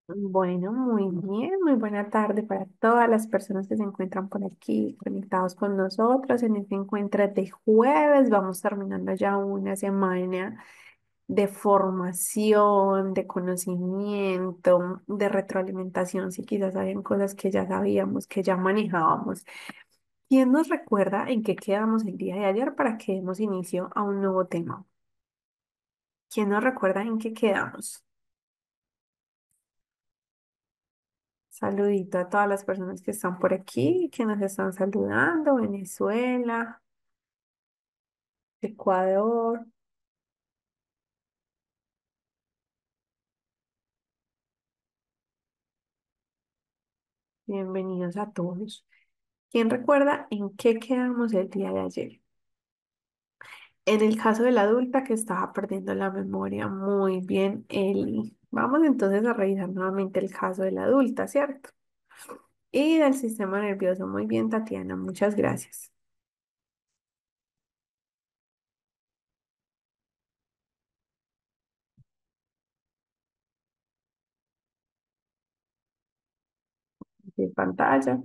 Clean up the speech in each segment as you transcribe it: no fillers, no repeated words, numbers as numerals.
Bueno, muy bien, muy buena tarde para todas las personas que se encuentran por aquí conectados con nosotros en este encuentro de jueves. Vamos terminando ya una semana de formación, de conocimiento, de retroalimentación, si quizás habían cosas que ya sabíamos, que ya manejábamos. ¿Quién nos recuerda en qué quedamos el día de ayer para que demos inicio a un nuevo tema? ¿Quién nos recuerda en qué quedamos? Saludito a todas las personas que están por aquí, que nos están saludando, Venezuela, Ecuador, bienvenidos a todos. ¿Quién recuerda en qué quedamos el día de ayer? En el caso de la adulta que estaba perdiendo la memoria, muy bien, Eli. Vamos entonces a revisar nuevamente el caso de la adulta, ¿cierto? Y del sistema nervioso, muy bien, Tatiana, muchas gracias. De pantalla.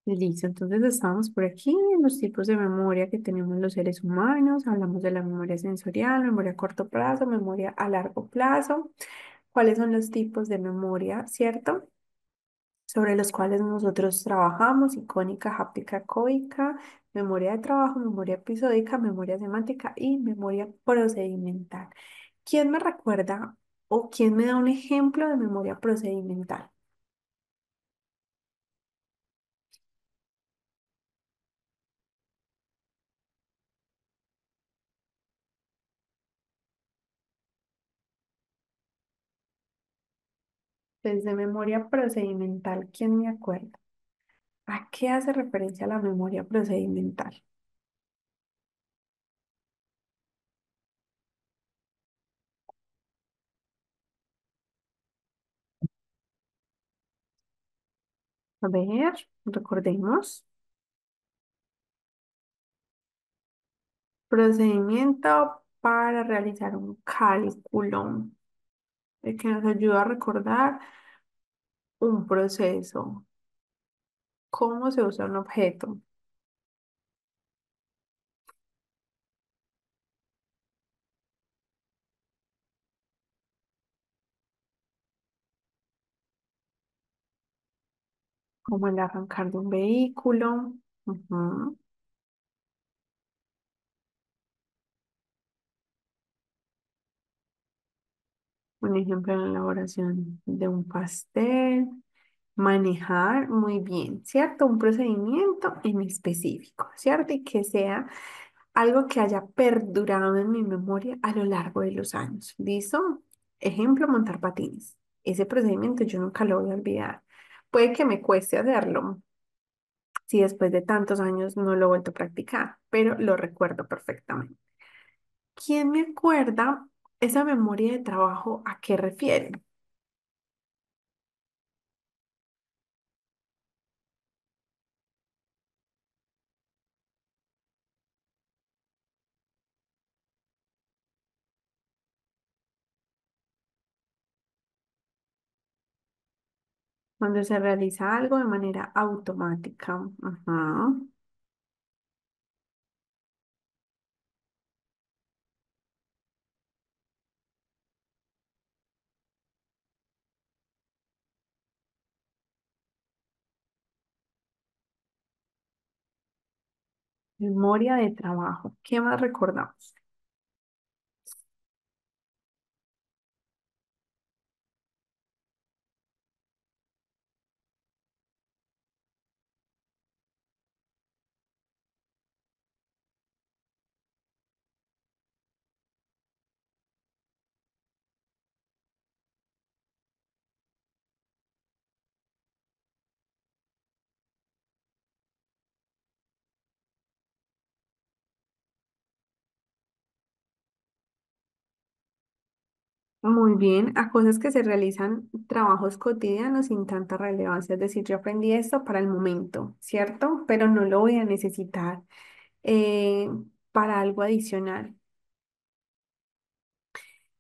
Listo, entonces estamos por aquí en los tipos de memoria que tenemos los seres humanos. Hablamos de la memoria sensorial, memoria a corto plazo, memoria a largo plazo. ¿Cuáles son los tipos de memoria, cierto? Sobre los cuales nosotros trabajamos: icónica, háptica, códica, memoria de trabajo, memoria episódica, memoria semántica y memoria procedimental. ¿Quién me recuerda o quién me da un ejemplo de memoria procedimental? Desde memoria procedimental, ¿quién me acuerda? ¿A qué hace referencia la memoria procedimental? A ver, recordemos. Procedimiento para realizar un cálculo que nos ayuda a recordar un proceso. ¿Cómo se usa un objeto? Como el arrancar de un vehículo. Ujú. Un ejemplo en la elaboración de un pastel. Manejar muy bien, ¿cierto? Un procedimiento en específico, ¿cierto? Y que sea algo que haya perdurado en mi memoria a lo largo de los años. ¿Listo? Ejemplo, montar patines. Ese procedimiento yo nunca lo voy a olvidar. Puede que me cueste hacerlo si después de tantos años no lo he vuelto a practicar, pero lo recuerdo perfectamente. ¿Quién me acuerda esa memoria de trabajo a qué refiere? Cuando se realiza algo de manera automática. Ajá. Memoria de trabajo. ¿Qué más recordamos? Muy bien, a cosas que se realizan trabajos cotidianos sin tanta relevancia. Es decir, yo aprendí esto para el momento, ¿cierto? Pero no lo voy a necesitar eh, para algo adicional.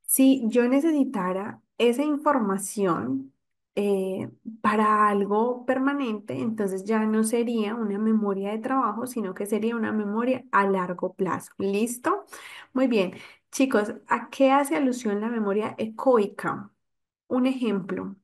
Si yo necesitara esa información eh, para algo permanente, entonces ya no sería una memoria de trabajo, sino que sería una memoria a largo plazo. ¿Listo? Muy bien. Chicos, ¿a qué hace alusión la memoria ecoica? Un ejemplo,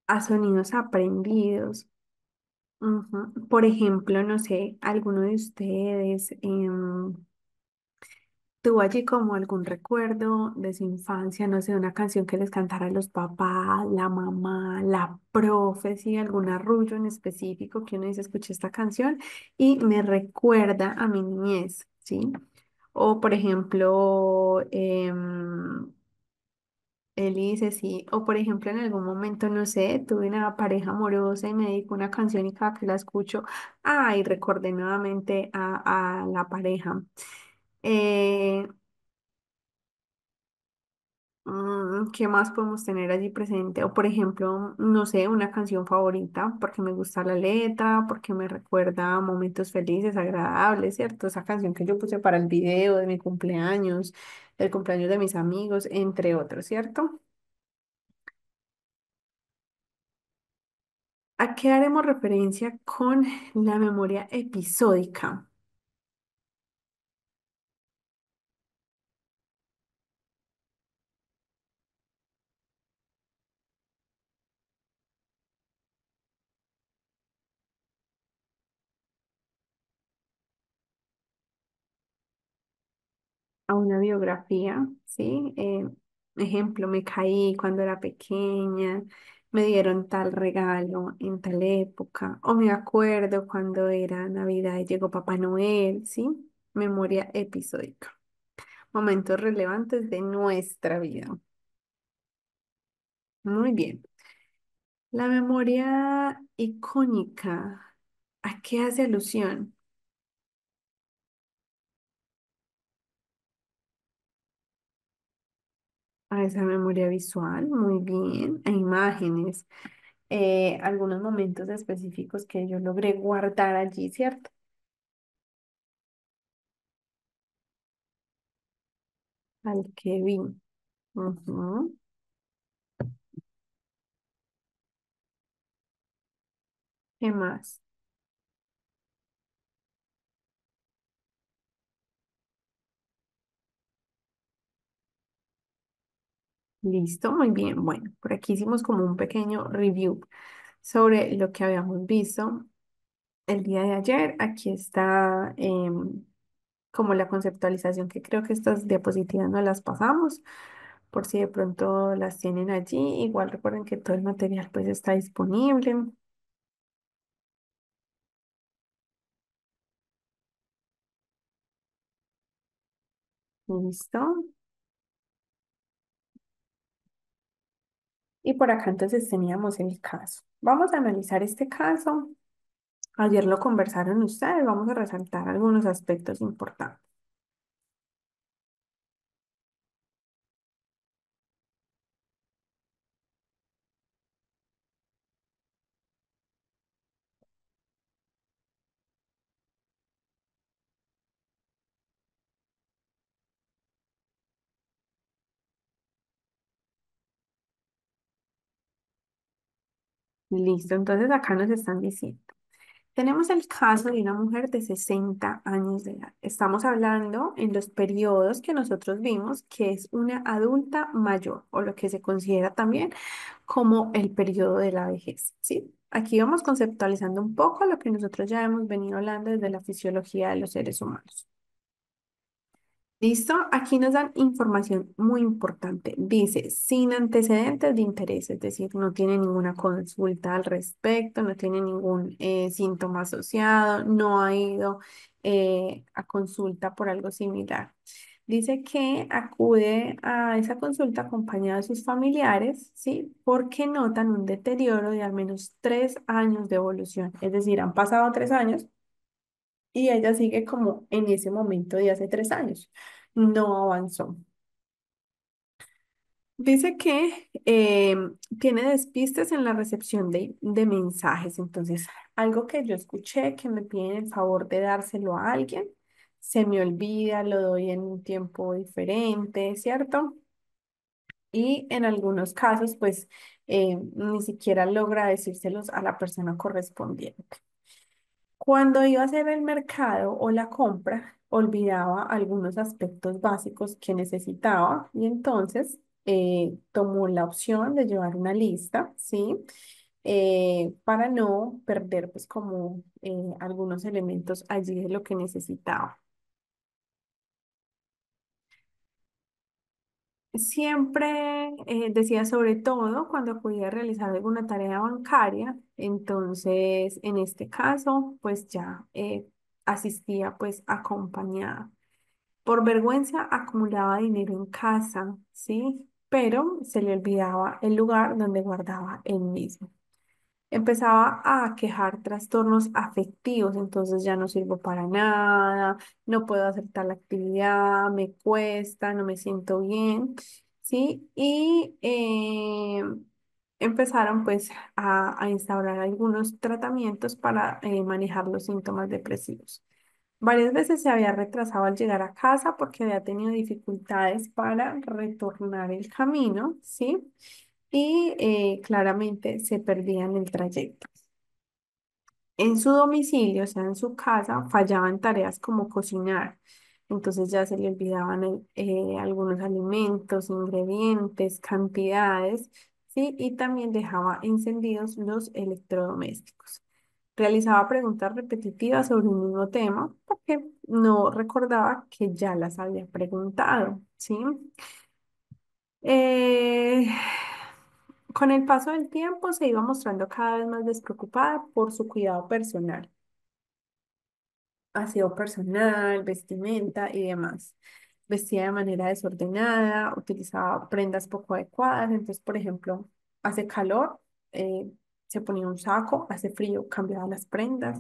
a sonidos aprendidos. Ujú. Por ejemplo, no sé, alguno de ustedes tuvo allí como algún recuerdo de su infancia, no sé, una canción que les cantara los papás, la mamá, la profe, sí, algún arrullo en específico que uno dice, escuché esta canción y me recuerda a mi niñez, ¿sí? O por ejemplo, Eli dice sí, o por ejemplo en algún momento, no sé, tuve una pareja amorosa y me dedicó una canción y cada que la escucho, ay, recordé nuevamente a la pareja. Eh, ¿Qué más podemos tener allí presente? O por ejemplo, no sé, una canción favorita, porque me gusta la letra, porque me recuerda momentos felices, agradables, ¿cierto? Esa canción que yo puse para el video de mi cumpleaños, el cumpleaños de mis amigos, entre otros, ¿cierto? ¿A qué haremos referencia con la memoria episódica? A una biografía, ¿sí? Ejemplo, me caí cuando era pequeña, me dieron tal regalo en tal época, o me acuerdo cuando era Navidad y llegó Papá Noel, ¿sí? Memoria episódica. Momentos relevantes de nuestra vida. Muy bien. La memoria icónica, ¿a qué hace alusión? A esa memoria visual, muy bien, a imágenes, algunos momentos específicos que yo logré guardar allí, ¿cierto? Al que vi. Ujú. ¿Qué más? Listo, muy bien. Bueno, por aquí hicimos como un pequeño review sobre lo que habíamos visto el día de ayer. Aquí está como la conceptualización que creo que estas diapositivas no las pasamos, por si de pronto las tienen allí. Igual recuerden que todo el material pues está disponible. Listo. Y por acá entonces teníamos el caso. Vamos a analizar este caso. Ayer lo conversaron ustedes, vamos a resaltar algunos aspectos importantes. Listo, entonces acá nos están diciendo. Tenemos el caso de una mujer de 60 años de edad. Estamos hablando en los periodos que nosotros vimos que es una adulta mayor o lo que se considera también como el periodo de la vejez, ¿sí? Aquí vamos conceptualizando un poco lo que nosotros ya hemos venido hablando desde la fisiología de los seres humanos. ¿Listo? Aquí nos dan información muy importante. Dice, sin antecedentes de interés, es decir, no tiene ninguna consulta al respecto, no tiene ningún síntoma asociado, no ha ido a consulta por algo similar. Dice que acude a esa consulta acompañada de sus familiares, ¿sí? Porque notan un deterioro de al menos 3 años de evolución. Es decir, han pasado 3 años y ella sigue como en ese momento de hace 3 años. No avanzó. Dice que tiene despistes en la recepción de mensajes. Entonces, algo que yo escuché que me piden el favor de dárselo a alguien, se me olvida, lo doy en un tiempo diferente, ¿cierto? Y en algunos casos, pues, ni siquiera logra decírselos a la persona correspondiente. Cuando iba a hacer el mercado o la compra, olvidaba algunos aspectos básicos que necesitaba y entonces tomó la opción de llevar una lista, ¿sí? Para no perder pues como algunos elementos allí de lo que necesitaba. Siempre decía sobre todo cuando acudía a realizar alguna tarea bancaria, entonces en este caso pues ya asistía pues acompañada. Por vergüenza acumulaba dinero en casa, ¿sí? Pero se le olvidaba el lugar donde guardaba el mismo. Empezaba a quejar trastornos afectivos, entonces ya no sirvo para nada, no puedo hacer tal actividad, me cuesta, no me siento bien, ¿sí? Y empezaron pues a instaurar algunos tratamientos para manejar los síntomas depresivos. Varias veces se había retrasado al llegar a casa porque había tenido dificultades para retornar el camino, ¿sí? Y claramente se perdía en el trayecto. En su domicilio, o sea, en su casa, fallaban tareas como cocinar. Entonces ya se le olvidaban algunos alimentos, ingredientes, cantidades, ¿sí? Y también dejaba encendidos los electrodomésticos. Realizaba preguntas repetitivas sobre un mismo tema porque no recordaba que ya las había preguntado, ¿sí? Eh, con el paso del tiempo se iba mostrando cada vez más despreocupada por su cuidado personal, aseo personal, vestimenta y demás. Vestía de manera desordenada, utilizaba prendas poco adecuadas. Entonces, por ejemplo, hace calor, eh, se ponía un saco, hace frío, cambiaba las prendas,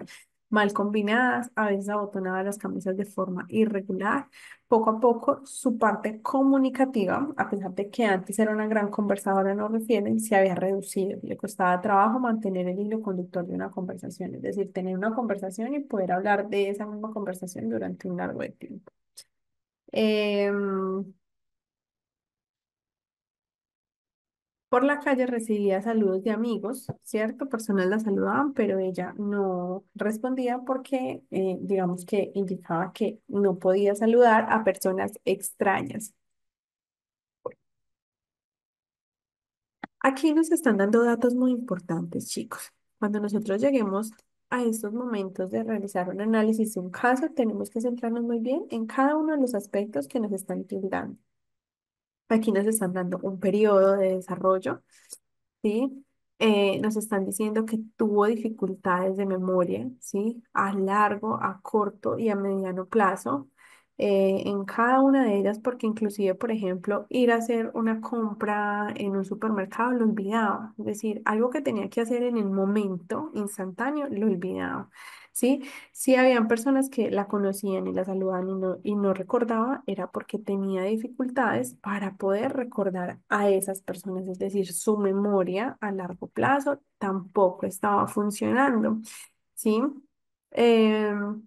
mal combinadas, a veces abotonaba las camisas de forma irregular. Poco a poco, su parte comunicativa, a pesar de que antes era una gran conversadora, nos refieren, se había reducido. Le costaba trabajo mantener el hilo conductor de una conversación, es decir, tener una conversación y poder hablar de esa misma conversación durante un largo de tiempo. Em, por la calle recibía saludos de amigos, ¿cierto? Personas la saludaban, pero ella no respondía porque, digamos que indicaba que no podía saludar a personas extrañas. Aquí nos están dando datos muy importantes, chicos. Cuando nosotros lleguemos a estos momentos de realizar un análisis de un caso, tenemos que centrarnos muy bien en cada uno de los aspectos que nos están tildando. Aquí nos están dando un periodo de desarrollo. ¿Sí? Nos están diciendo que tuvo dificultades de memoria, ¿sí? A largo, a corto y a mediano plazo. En cada una de ellas, porque inclusive, por ejemplo, ir a hacer una compra en un supermercado lo olvidaba. Es decir, algo que tenía que hacer en el momento instantáneo, lo olvidaba. ¿Sí? Si habían personas que la conocían y la saludaban y no recordaba, era porque tenía dificultades para poder recordar a esas personas, es decir, su memoria a largo plazo tampoco estaba funcionando, ¿sí? Em,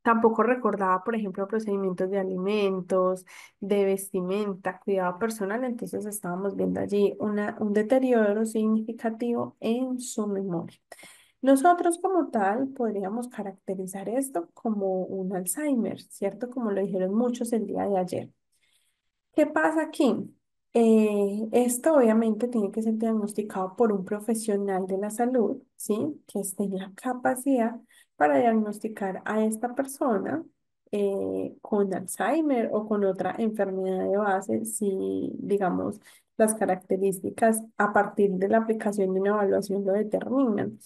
Tampoco recordaba, por ejemplo, procedimientos de alimentos, de vestimenta, cuidado personal, entonces estábamos viendo allí un deterioro significativo en su memoria. Nosotros como tal podríamos caracterizar esto como un Alzheimer, ¿cierto? Como lo dijeron muchos el día de ayer. ¿Qué pasa aquí? Esto obviamente tiene que ser diagnosticado por un profesional de la salud, ¿sí? Que esté en la capacidad para diagnosticar a esta persona con Alzheimer o con otra enfermedad de base, si, digamos, las características a partir de la aplicación de una evaluación lo determinan.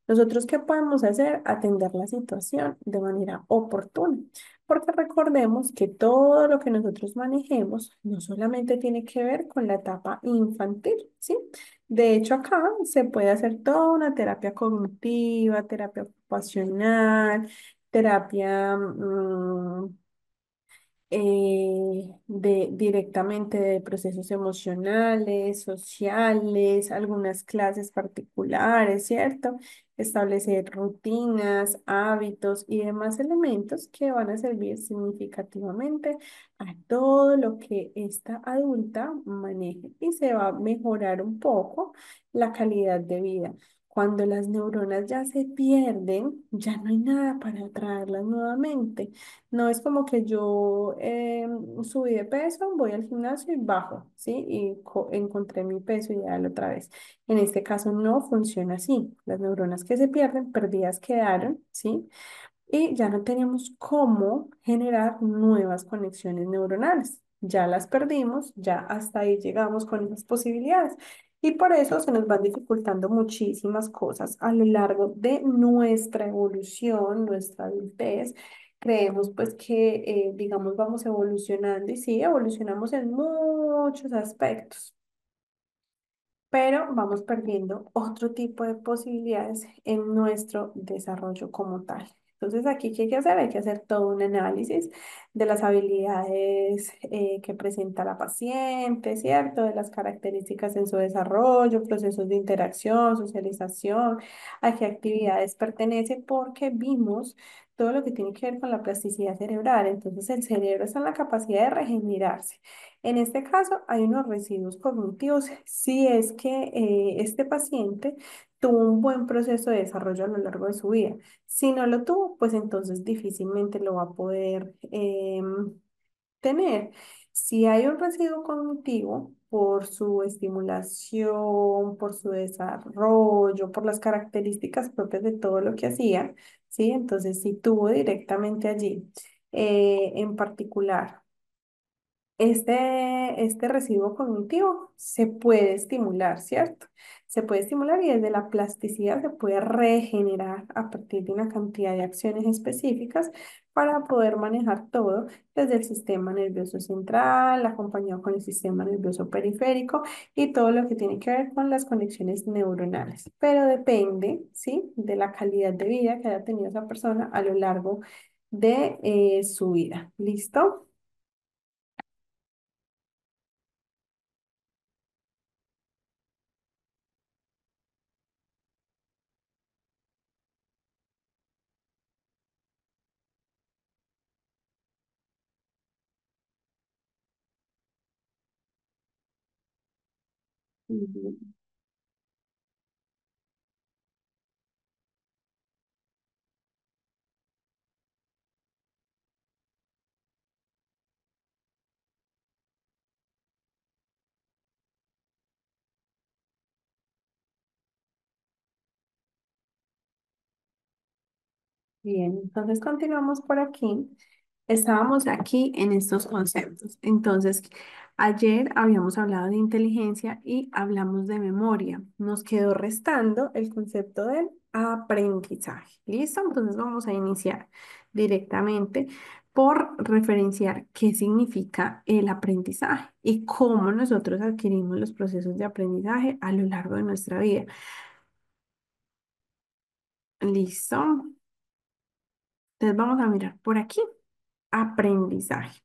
Nosotros, ¿qué podemos hacer? Atender la situación de manera oportuna. Porque recordemos que todo lo que nosotros manejemos no solamente tiene que ver con la etapa infantil, ¿sí? De hecho, acá se puede hacer toda una terapia cognitiva, terapia ocupacional, terapia directamente de procesos emocionales, sociales, algunas clases particulares, ¿cierto? Establecer rutinas, hábitos y demás elementos que van a servir significativamente a todo lo que esta adulta maneje y se va a mejorar un poco la calidad de vida. Cuando las neuronas ya se pierden, ya no hay nada para atraerlas nuevamente. No es como que yo subí de peso, voy al gimnasio y bajo, ¿sí? Y encontré mi peso ideal otra vez. En este caso no funciona así. Las neuronas que se pierden, perdidas quedaron, ¿sí? Y ya no tenemos cómo generar nuevas conexiones neuronales. Ya las perdimos, ya hasta ahí llegamos con esas posibilidades. Y por eso se nos van dificultando muchísimas cosas a lo largo de nuestra evolución, nuestra adultez. Creemos pues que, digamos, vamos evolucionando y sí, evolucionamos en muchos aspectos, pero vamos perdiendo otro tipo de posibilidades en nuestro desarrollo como tal. Entonces, aquí, ¿qué hay que hacer? Hay que hacer todo un análisis de las habilidades que presenta la paciente, ¿cierto? De las características en su desarrollo, procesos de interacción, socialización, a qué actividades pertenece, porque vimos todo lo que tiene que ver con la plasticidad cerebral. Entonces, el cerebro está en la capacidad de regenerarse. En este caso, hay unos residuos cognitivos si es que este paciente tuvo un buen proceso de desarrollo a lo largo de su vida. Si no lo tuvo, pues entonces difícilmente lo va a poder tener. Si hay un residuo cognitivo por su estimulación, por su desarrollo, por las características propias de todo lo que hacía, ¿sí? Entonces, si tuvo directamente allí, en particular, este residuo cognitivo se puede estimular, ¿cierto? Se puede estimular y desde la plasticidad se puede regenerar a partir de una cantidad de acciones específicas para poder manejar todo desde el sistema nervioso central, acompañado con el sistema nervioso periférico y todo lo que tiene que ver con las conexiones neuronales. Pero depende, ¿sí? De la calidad de vida que haya tenido esa persona a lo largo de su vida. ¿Listo? Ujú. Bien, entonces continuamos por aquí. Estábamos aquí en estos conceptos. Entonces, ayer habíamos hablado de inteligencia y hablamos de memoria. Nos quedó restando el concepto del aprendizaje. ¿Listo? Entonces vamos a iniciar directamente por referenciar qué significa el aprendizaje y cómo nosotros adquirimos los procesos de aprendizaje a lo largo de nuestra vida. ¿Listo? Entonces vamos a mirar por aquí. Aprendizaje.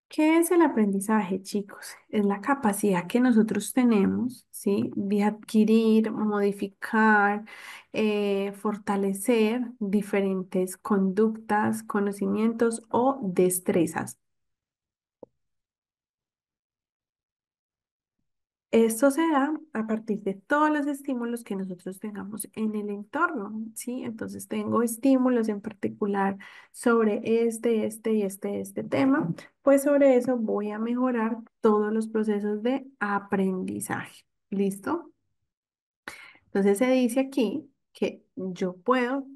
¿Qué es el aprendizaje, chicos? Es la capacidad que nosotros tenemos, ¿sí? De adquirir, modificar, fortalecer diferentes conductas, conocimientos o destrezas. Esto se da a partir de todos los estímulos que nosotros tengamos en el entorno, ¿sí? Entonces tengo estímulos en particular sobre este tema, pues sobre eso voy a mejorar todos los procesos de aprendizaje. ¿Listo? Entonces se dice aquí que yo puedo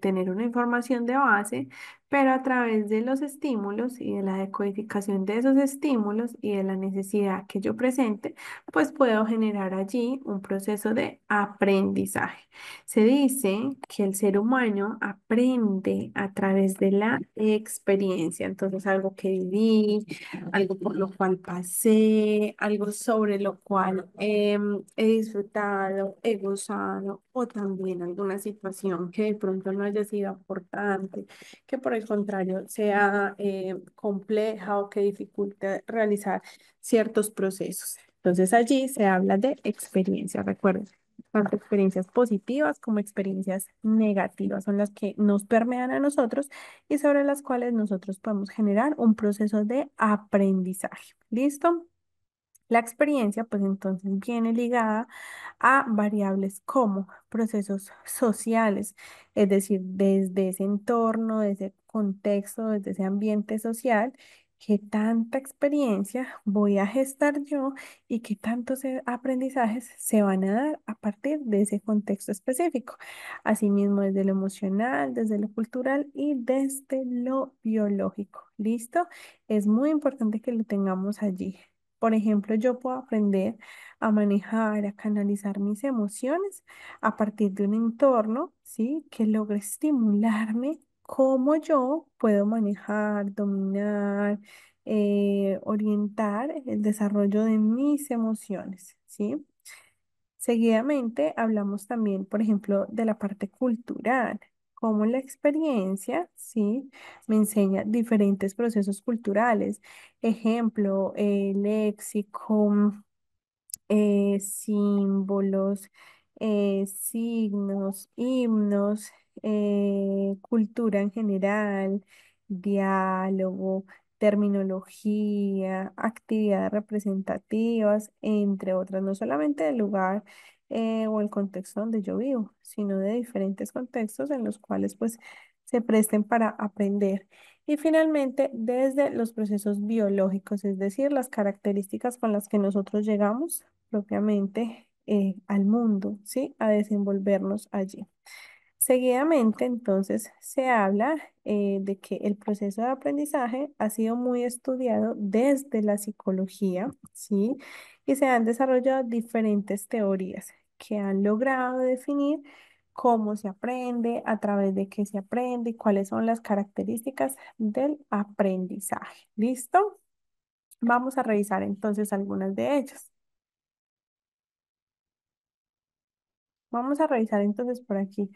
tener una información de base, pero a través de los estímulos y de la decodificación de esos estímulos y de la necesidad que yo presente, pues puedo generar allí un proceso de aprendizaje. Se dice que el ser humano aprende a través de la experiencia, entonces algo que viví, algo por lo cual pasé, algo sobre lo cual he disfrutado, he gozado, o también alguna situación que de pronto no haya sido importante, que por el contrario sea compleja o que dificulte realizar ciertos procesos. Entonces allí se habla de experiencia, recuerden. Tanto experiencias positivas como experiencias negativas son las que nos permean a nosotros y sobre las cuales nosotros podemos generar un proceso de aprendizaje. ¿Listo? La experiencia, pues entonces viene ligada a variables como procesos sociales, es decir, desde ese entorno, desde ese contexto, desde ese ambiente social, qué tanta experiencia voy a gestar yo y qué tantos aprendizajes se van a dar a partir de ese contexto específico. Asimismo, desde lo emocional, desde lo cultural y desde lo biológico. ¿Listo? Es muy importante que lo tengamos allí. Por ejemplo, yo puedo aprender a manejar, a canalizar mis emociones a partir de un entorno, ¿sí? Que logre estimularme cómo yo puedo manejar, dominar, orientar el desarrollo de mis emociones, ¿sí? Seguidamente hablamos también, por ejemplo, de la parte cultural, cómo la experiencia, ¿sí? Me enseña diferentes procesos culturales. Ejemplo, léxico, símbolos, signos, himnos, cultura en general, diálogo, terminología, actividades representativas, entre otras, no solamente del lugar o el contexto donde yo vivo, sino de diferentes contextos en los cuales pues se presten para aprender. Y finalmente, desde los procesos biológicos, es decir, las características con las que nosotros llegamos propiamente al mundo, ¿sí? A desenvolvernos allí. Seguidamente, entonces, se habla de que el proceso de aprendizaje ha sido muy estudiado desde la psicología, ¿sí? Y se han desarrollado diferentes teorías que han logrado definir cómo se aprende, a través de qué se aprende y cuáles son las características del aprendizaje. ¿Listo? Vamos a revisar entonces algunas de ellas. Vamos a revisar entonces por aquí.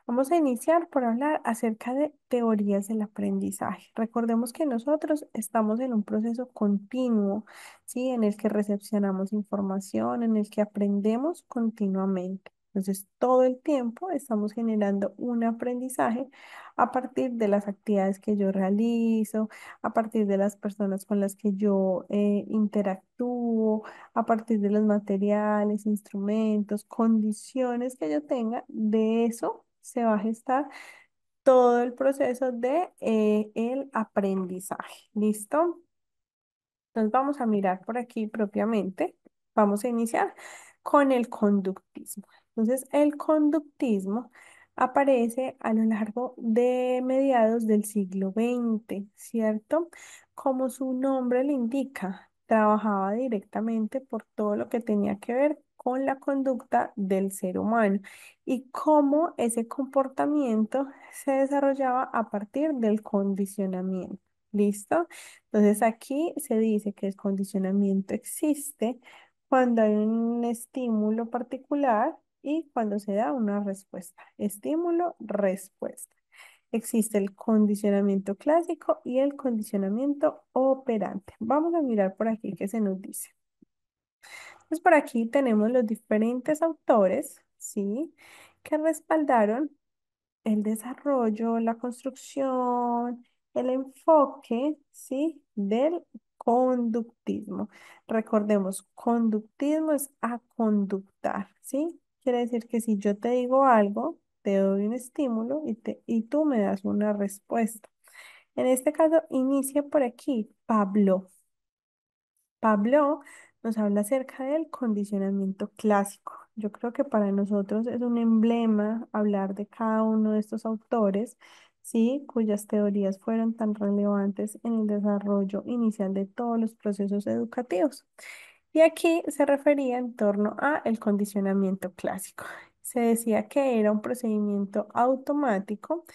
Vamos a iniciar por hablar acerca de teorías del aprendizaje. Recordemos que nosotros estamos en un proceso continuo, ¿sí? En el que recepcionamos información, en el que aprendemos continuamente. Entonces, todo el tiempo estamos generando un aprendizaje a partir de las actividades que yo realizo, a partir de las personas con las que yo interactúo, a partir de los materiales, instrumentos, condiciones que yo tenga, de eso se va a gestar todo el proceso de el aprendizaje. ¿Listo? Entonces vamos a mirar por aquí propiamente. Vamos a iniciar con el conductismo. Entonces el conductismo aparece a lo largo de mediados del siglo XX, ¿cierto? Como su nombre le indica, trabajaba directamente por todo lo que tenía que ver con la conducta del ser humano y cómo ese comportamiento se desarrollaba a partir del condicionamiento. ¿Listo? Entonces aquí se dice que el condicionamiento existe cuando hay un estímulo particular y cuando se da una respuesta. Estímulo, respuesta. Existe el condicionamiento clásico y el condicionamiento operante. Vamos a mirar por aquí qué se nos dice. Pues por aquí tenemos los diferentes autores, ¿sí? Que respaldaron el desarrollo, la construcción, el enfoque, ¿sí? Del conductismo. Recordemos, conductismo es a conductar, ¿sí? Quiere decir que si yo te digo algo, te doy un estímulo y tú me das una respuesta. En este caso, inicia por aquí Pablo. Pablo nos habla acerca del condicionamiento clásico. Yo creo que para nosotros es un emblema hablar de cada uno de estos autores, ¿sí? Cuyas teorías fueron tan relevantes en el desarrollo inicial de todos los procesos educativos. Y aquí se refería en torno a el condicionamiento clásico. Se decía que era un procedimiento automático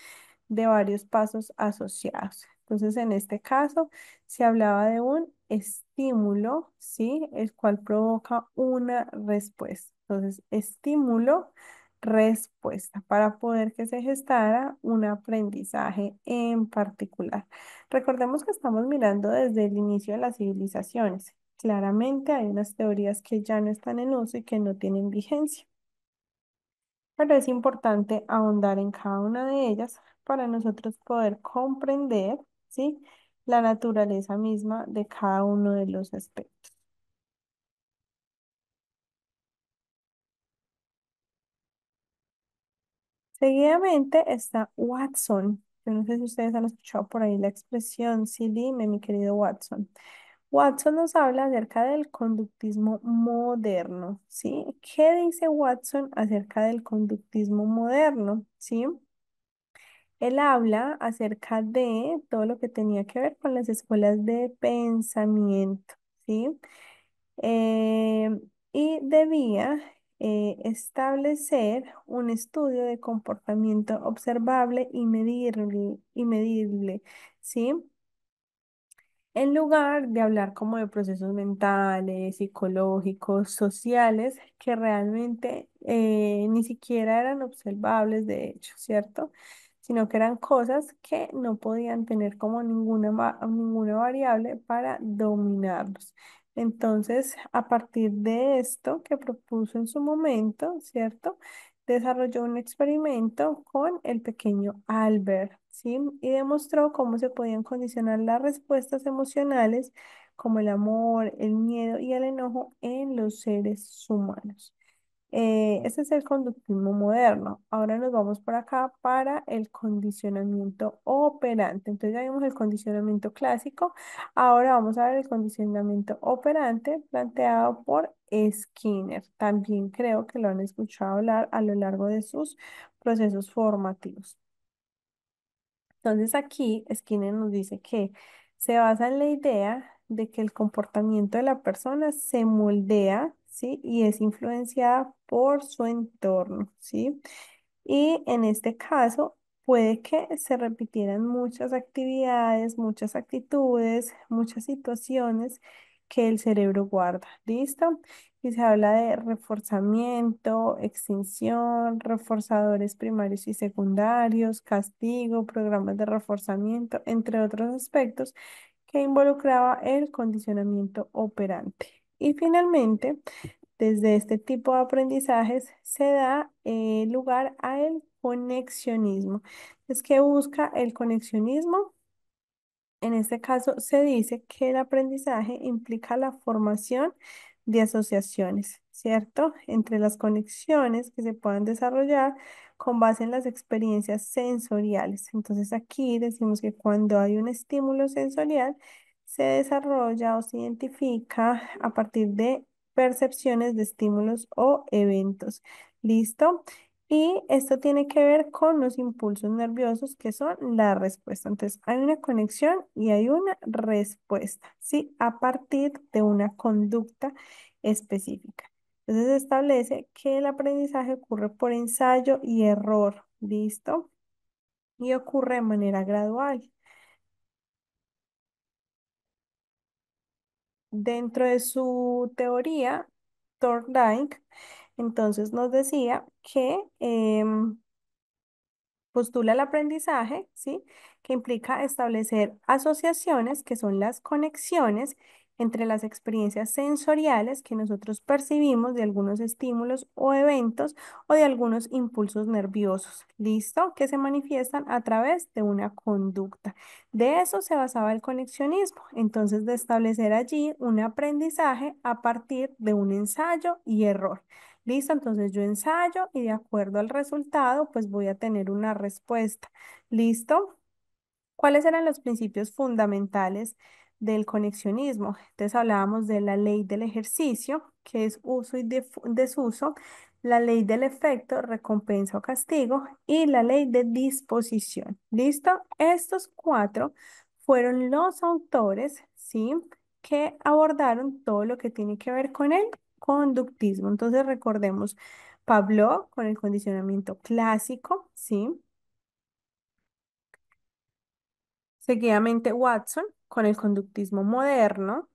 de varios pasos asociados. Entonces, en este caso, se hablaba de un estímulo, ¿sí? El cual provoca una respuesta. Entonces, estímulo, respuesta, para poder que se gestara un aprendizaje en particular. Recordemos que estamos mirando desde el inicio de las civilizaciones. Claramente hay unas teorías que ya no están en uso y que no tienen vigencia, pero es importante ahondar en cada una de ellas para nosotros poder comprender, ¿sí? La naturaleza misma de cada uno de los aspectos. Seguidamente está Watson. Yo no sé si ustedes han escuchado por ahí la expresión, sí, dime, mi querido Watson. Watson nos habla acerca del conductismo moderno, ¿sí? ¿Qué dice Watson acerca del conductismo moderno? ¿Sí? Él habla acerca de todo lo que tenía que ver con las escuelas de pensamiento, ¿sí? Eh, y debía establecer un estudio de comportamiento observable y medible, ¿sí? En lugar de hablar como de procesos mentales, psicológicos, sociales, que realmente ni siquiera eran observables, de hecho, ¿cierto? Sino que eran cosas que no podían tener como ninguna variable para dominarlos. Entonces, a partir de esto que propuso en su momento, ¿cierto? Desarrolló un experimento con el pequeño Albert, ¿sí? Y demostró cómo se podían condicionar las respuestas emocionales como el amor, el miedo y el enojo en los seres humanos. Ese es el conductismo moderno. Ahora nos vamos por acá para el condicionamiento operante. Entonces ya vimos el condicionamiento clásico. Ahora vamos a ver el condicionamiento operante planteado por Skinner. También creo que lo han escuchado hablar a lo largo de sus procesos formativos. Entonces aquí Skinner nos dice que se basa en la idea de que el comportamiento de la persona se moldea, ¿sí? Y es influenciada por su entorno, ¿sí? Y en este caso puede que se repitieran muchas actividades, muchas actitudes, muchas situaciones que el cerebro guarda. ¿Listo? Y se habla de reforzamiento, extinción, reforzadores primarios y secundarios, castigo, programas de reforzamiento, entre otros aspectos que involucraba el condicionamiento operante. Y finalmente, desde este tipo de aprendizajes se da lugar al conexionismo. Es que busca el conexionismo. En este caso, se dice que el aprendizaje implica la formación de asociaciones, ¿cierto? Entre las conexiones que se puedan desarrollar con base en las experiencias sensoriales. Entonces, aquí decimos que cuando hay un estímulo sensorial, se desarrolla o se identifica a partir de percepciones de estímulos o eventos. ¿Listo? Y esto tiene que ver con los impulsos nerviosos que son la respuesta. Entonces, hay una conexión y hay una respuesta, ¿sí? A partir de una conducta específica. Entonces, se establece que el aprendizaje ocurre por ensayo y error, ¿listo? Y ocurre de manera gradual. Dentro de su teoría, Thorndike, entonces nos decía que Postula el aprendizaje, ¿sí? Que implica establecer asociaciones, que son las conexiones entre las experiencias sensoriales que nosotros percibimos de algunos estímulos o eventos o de algunos impulsos nerviosos, ¿listo? Que se manifiestan a través de una conducta. De eso se basaba el conexionismo, entonces de establecer allí un aprendizaje a partir de un ensayo y error. Listo, entonces yo ensayo y de acuerdo al resultado, pues voy a tener una respuesta. ¿Listo? ¿Cuáles eran los principios fundamentales del conexionismo? Entonces hablábamos de la ley del ejercicio, que es uso y desuso, la ley del efecto, recompensa o castigo, y la ley de disposición. ¿Listo? Estos cuatro fueron los autores, ¿sí? Que abordaron todo lo que tiene que ver con el conductismo. Entonces recordemos, Pablo con el condicionamiento clásico, ¿sí? Seguidamente Watson con el conductismo moderno,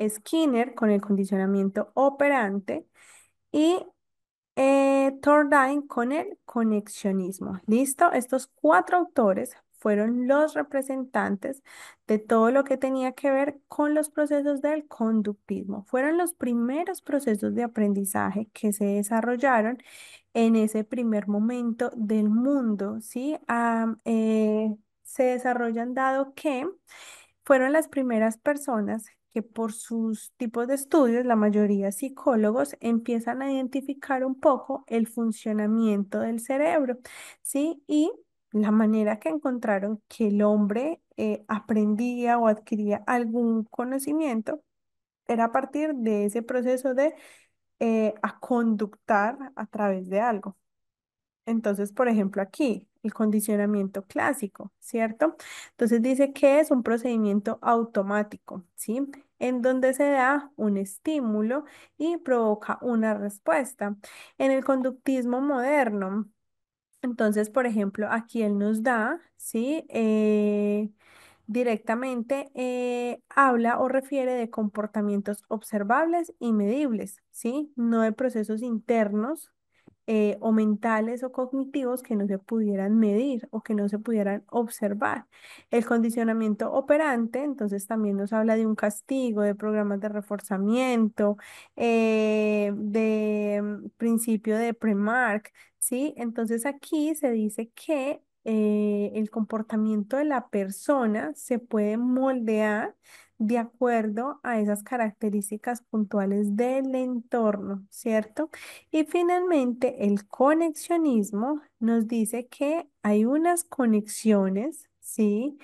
Skinner con el condicionamiento operante y Thorndike con el conexionismo. ¿Listo? Estos cuatro autores fueron los representantes de todo lo que tenía que ver con los procesos del conductismo. Fueron los primeros procesos de aprendizaje que se desarrollaron en ese primer momento del mundo, ¿sí? Se desarrollan dado que fueron las primeras personas que por sus tipos de estudios, la mayoría psicólogos, empiezan a identificar un poco el funcionamiento del cerebro, ¿sí? Y la manera que encontraron que el hombre aprendía o adquiría algún conocimiento era a partir de ese proceso de a conductar a través de algo. Entonces, por ejemplo, aquí, el condicionamiento clásico, ¿cierto? Entonces dice que es un procedimiento automático, ¿sí? En donde se da un estímulo y provoca una respuesta. En el conductismo moderno, entonces, por ejemplo, aquí él nos da, ¿sí? Directamente habla o refiere de comportamientos observables y medibles, ¿sí? No de procesos internos o mentales o cognitivos que no se pudieran medir o que no se pudieran observar. El condicionamiento operante, entonces, también nos habla de un castigo, de programas de reforzamiento, de principio de Premark, ¿sí? Entonces aquí se dice que el comportamiento de la persona se puede moldear de acuerdo a esas características puntuales del entorno, ¿cierto? Y finalmente, el conexionismo nos dice que hay unas conexiones, ¿sí?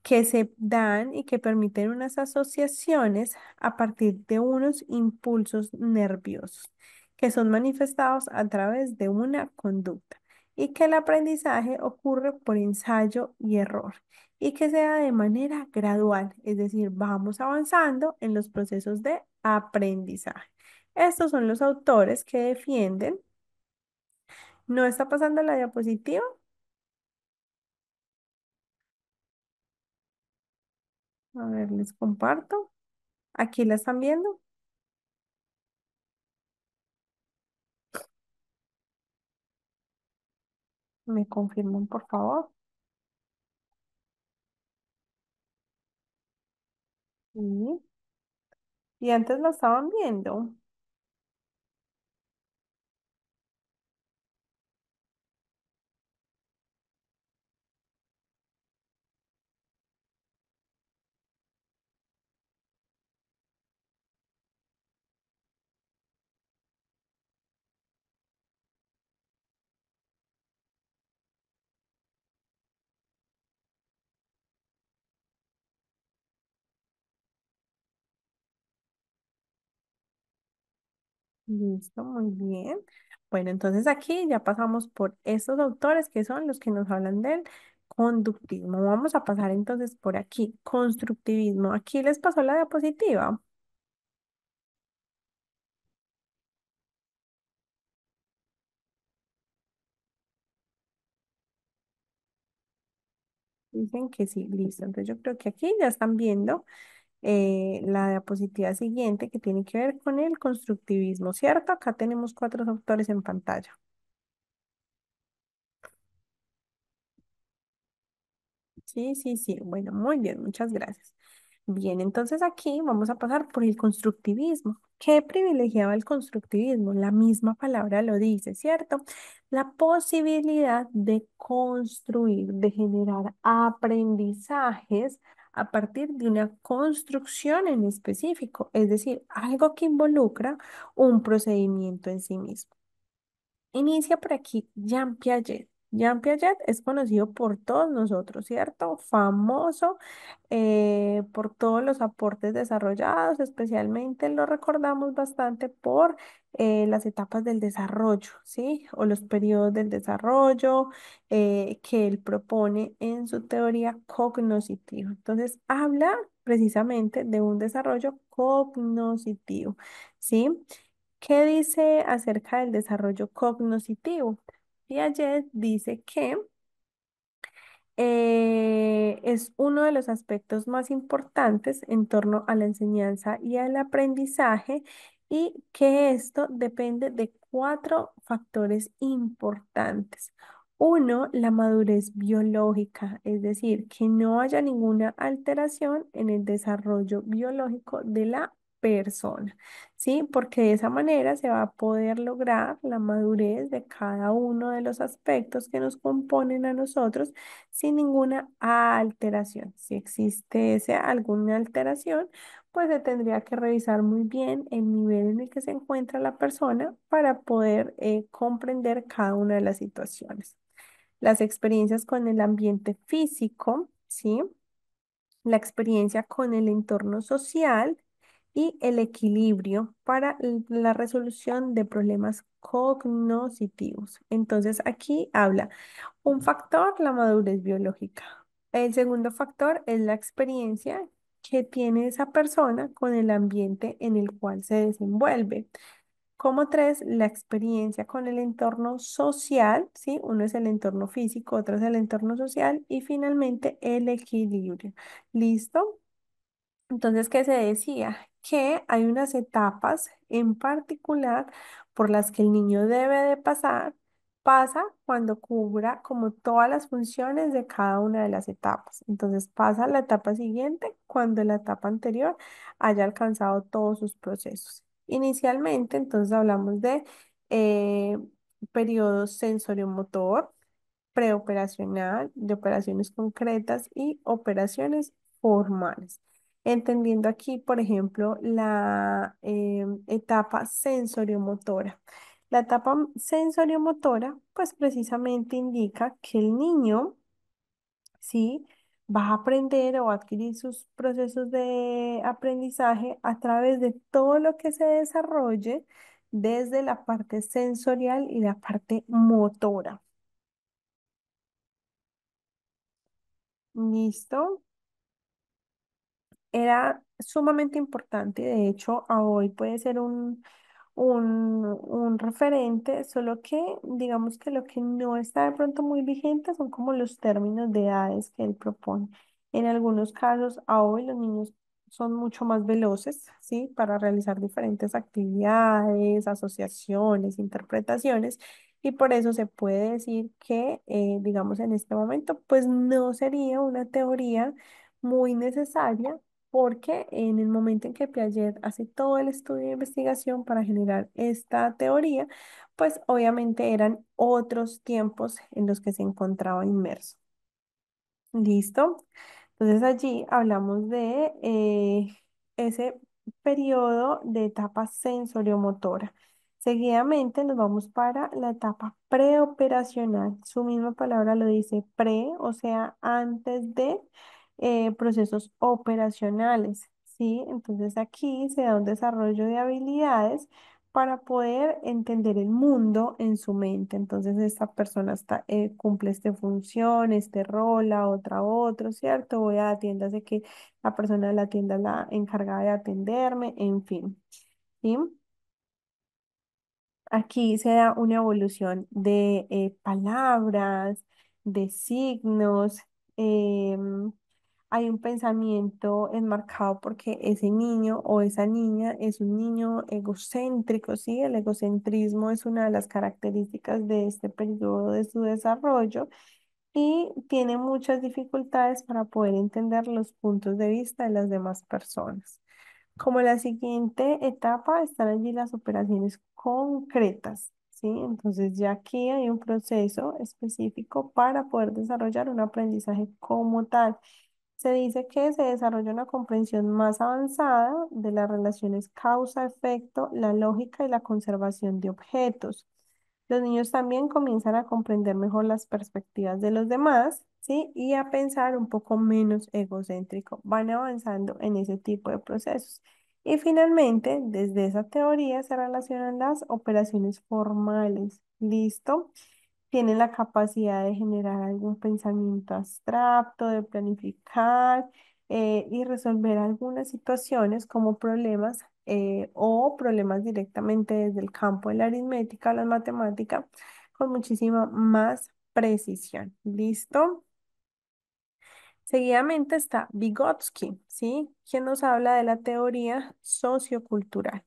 Que se dan y que permiten unas asociaciones a partir de unos impulsos nerviosos que son manifestados a través de una conducta y que el aprendizaje ocurre por ensayo y error y que sea de manera gradual, es decir, vamos avanzando en los procesos de aprendizaje. Estos son los autores que defienden. ¿No está pasando la diapositiva? A ver, les comparto. Aquí la están viendo. Me confirman, por favor. Sí. Y antes la estaban viendo. Listo, muy bien. Bueno, entonces aquí ya pasamos por estos autores que son los que nos hablan del conductismo. Vamos a pasar entonces por aquí, constructivismo. Aquí les pasó la diapositiva. Dicen que sí, listo. Entonces yo creo que aquí ya están viendo la diapositiva siguiente que tiene que ver con el constructivismo, ¿cierto? Acá tenemos cuatro autores en pantalla. Sí, sí, sí. Bueno, muy bien, muchas gracias. Bien, entonces aquí vamos a pasar por el constructivismo. ¿Qué privilegiaba el constructivismo? La misma palabra lo dice, ¿cierto? La posibilidad de construir, de generar aprendizajes a partir de una construcción en específico, es decir, algo que involucra un procedimiento en sí mismo. Inicia por aquí Jean Piaget. Jean Piaget es conocido por todos nosotros, ¿cierto? Famoso por todos los aportes desarrollados, especialmente lo recordamos bastante por las etapas del desarrollo, ¿sí? O los periodos del desarrollo que él propone en su teoría cognoscitiva. Entonces, habla precisamente de un desarrollo cognoscitivo, ¿sí? ¿Qué dice acerca del desarrollo cognoscitivo? Piaget dice que es uno de los aspectos más importantes en torno a la enseñanza y al aprendizaje y que esto depende de cuatro factores importantes. Uno, la madurez biológica, es decir, que no haya ninguna alteración en el desarrollo biológico de la persona, ¿sí? Porque de esa manera se va a poder lograr la madurez de cada uno de los aspectos que nos componen a nosotros sin ninguna alteración. Si existiese alguna alteración, pues se tendría que revisar muy bien el nivel en el que se encuentra la persona para poder comprender cada una de las situaciones. Las experiencias con el ambiente físico, ¿sí? La experiencia con el entorno social y el equilibrio para la resolución de problemas cognitivos. Entonces, aquí habla un factor, la madurez biológica. El segundo factor es la experiencia que tiene esa persona con el ambiente en el cual se desenvuelve. Como tres, la experiencia con el entorno social, ¿sí? Uno es el entorno físico, otro es el entorno social y finalmente el equilibrio. ¿Listo? Entonces, ¿qué se decía? Que hay unas etapas en particular por las que el niño debe de pasar. Pasa cuando cubra como todas las funciones de cada una de las etapas. Entonces pasa a la etapa siguiente cuando la etapa anterior haya alcanzado todos sus procesos. Inicialmente, entonces hablamos de eh, periodo sensoriomotor, preoperacional, de operaciones concretas y operaciones formales. Entendiendo aquí, por ejemplo, la etapa sensoriomotora. La etapa sensoriomotora, pues precisamente indica que el niño, ¿sí? Va a aprender o va a adquirir sus procesos de aprendizaje a través de todo lo que se desarrolle desde la parte sensorial y la parte motora. ¿Listo? Era sumamente importante, de hecho, a hoy puede ser un referente, solo que digamos que lo que no está de pronto muy vigente son como los términos de edades que él propone. En algunos casos, a hoy los niños son mucho más veloces, ¿sí? Para realizar diferentes actividades, asociaciones, interpretaciones. Y por eso se puede decir que, digamos, en este momento, pues no sería una teoría muy necesaria porque en el momento en que Piaget hace todo el estudio de investigación para generar esta teoría, pues obviamente eran otros tiempos en los que se encontraba inmerso. ¿Listo? Entonces allí hablamos de ese periodo de etapa sensoriomotora. Seguidamente nos vamos para la etapa preoperacional. Su misma palabra lo dice pre, o sea, antes de procesos operacionales, ¿sí? Entonces aquí se da un desarrollo de habilidades para poder entender el mundo en su mente. Entonces, esta persona cumple esta función, este rol, la otra otro, ¿cierto? Voy a la tienda, sé que la persona de la tienda es la encargada de atenderme, en fin, ¿sí? Aquí se da una evolución de palabras, de signos. em, Hay un pensamiento enmarcado porque ese niño o esa niña es un niño egocéntrico, ¿sí? El egocentrismo es una de las características de este periodo de su desarrollo y tiene muchas dificultades para poder entender los puntos de vista de las demás personas. Como la siguiente etapa están allí las operaciones concretas, ¿sí? Entonces ya aquí hay un proceso específico para poder desarrollar un aprendizaje como tal. Se dice que se desarrolla una comprensión más avanzada de las relaciones causa-efecto, la lógica y la conservación de objetos. Los niños también comienzan a comprender mejor las perspectivas de los demás, ¿sí? Y a pensar un poco menos egocéntrico. Van avanzando en ese tipo de procesos. Y finalmente, desde esa teoría se relacionan las operaciones formales. ¿Listo? Tienen la capacidad de generar algún pensamiento abstracto, de planificar y resolver algunas situaciones como problemas o problemas directamente desde el campo de la aritmética o la matemática con muchísima más precisión. ¿Listo? Seguidamente está Vygotsky, ¿sí? Quien nos habla de la teoría sociocultural.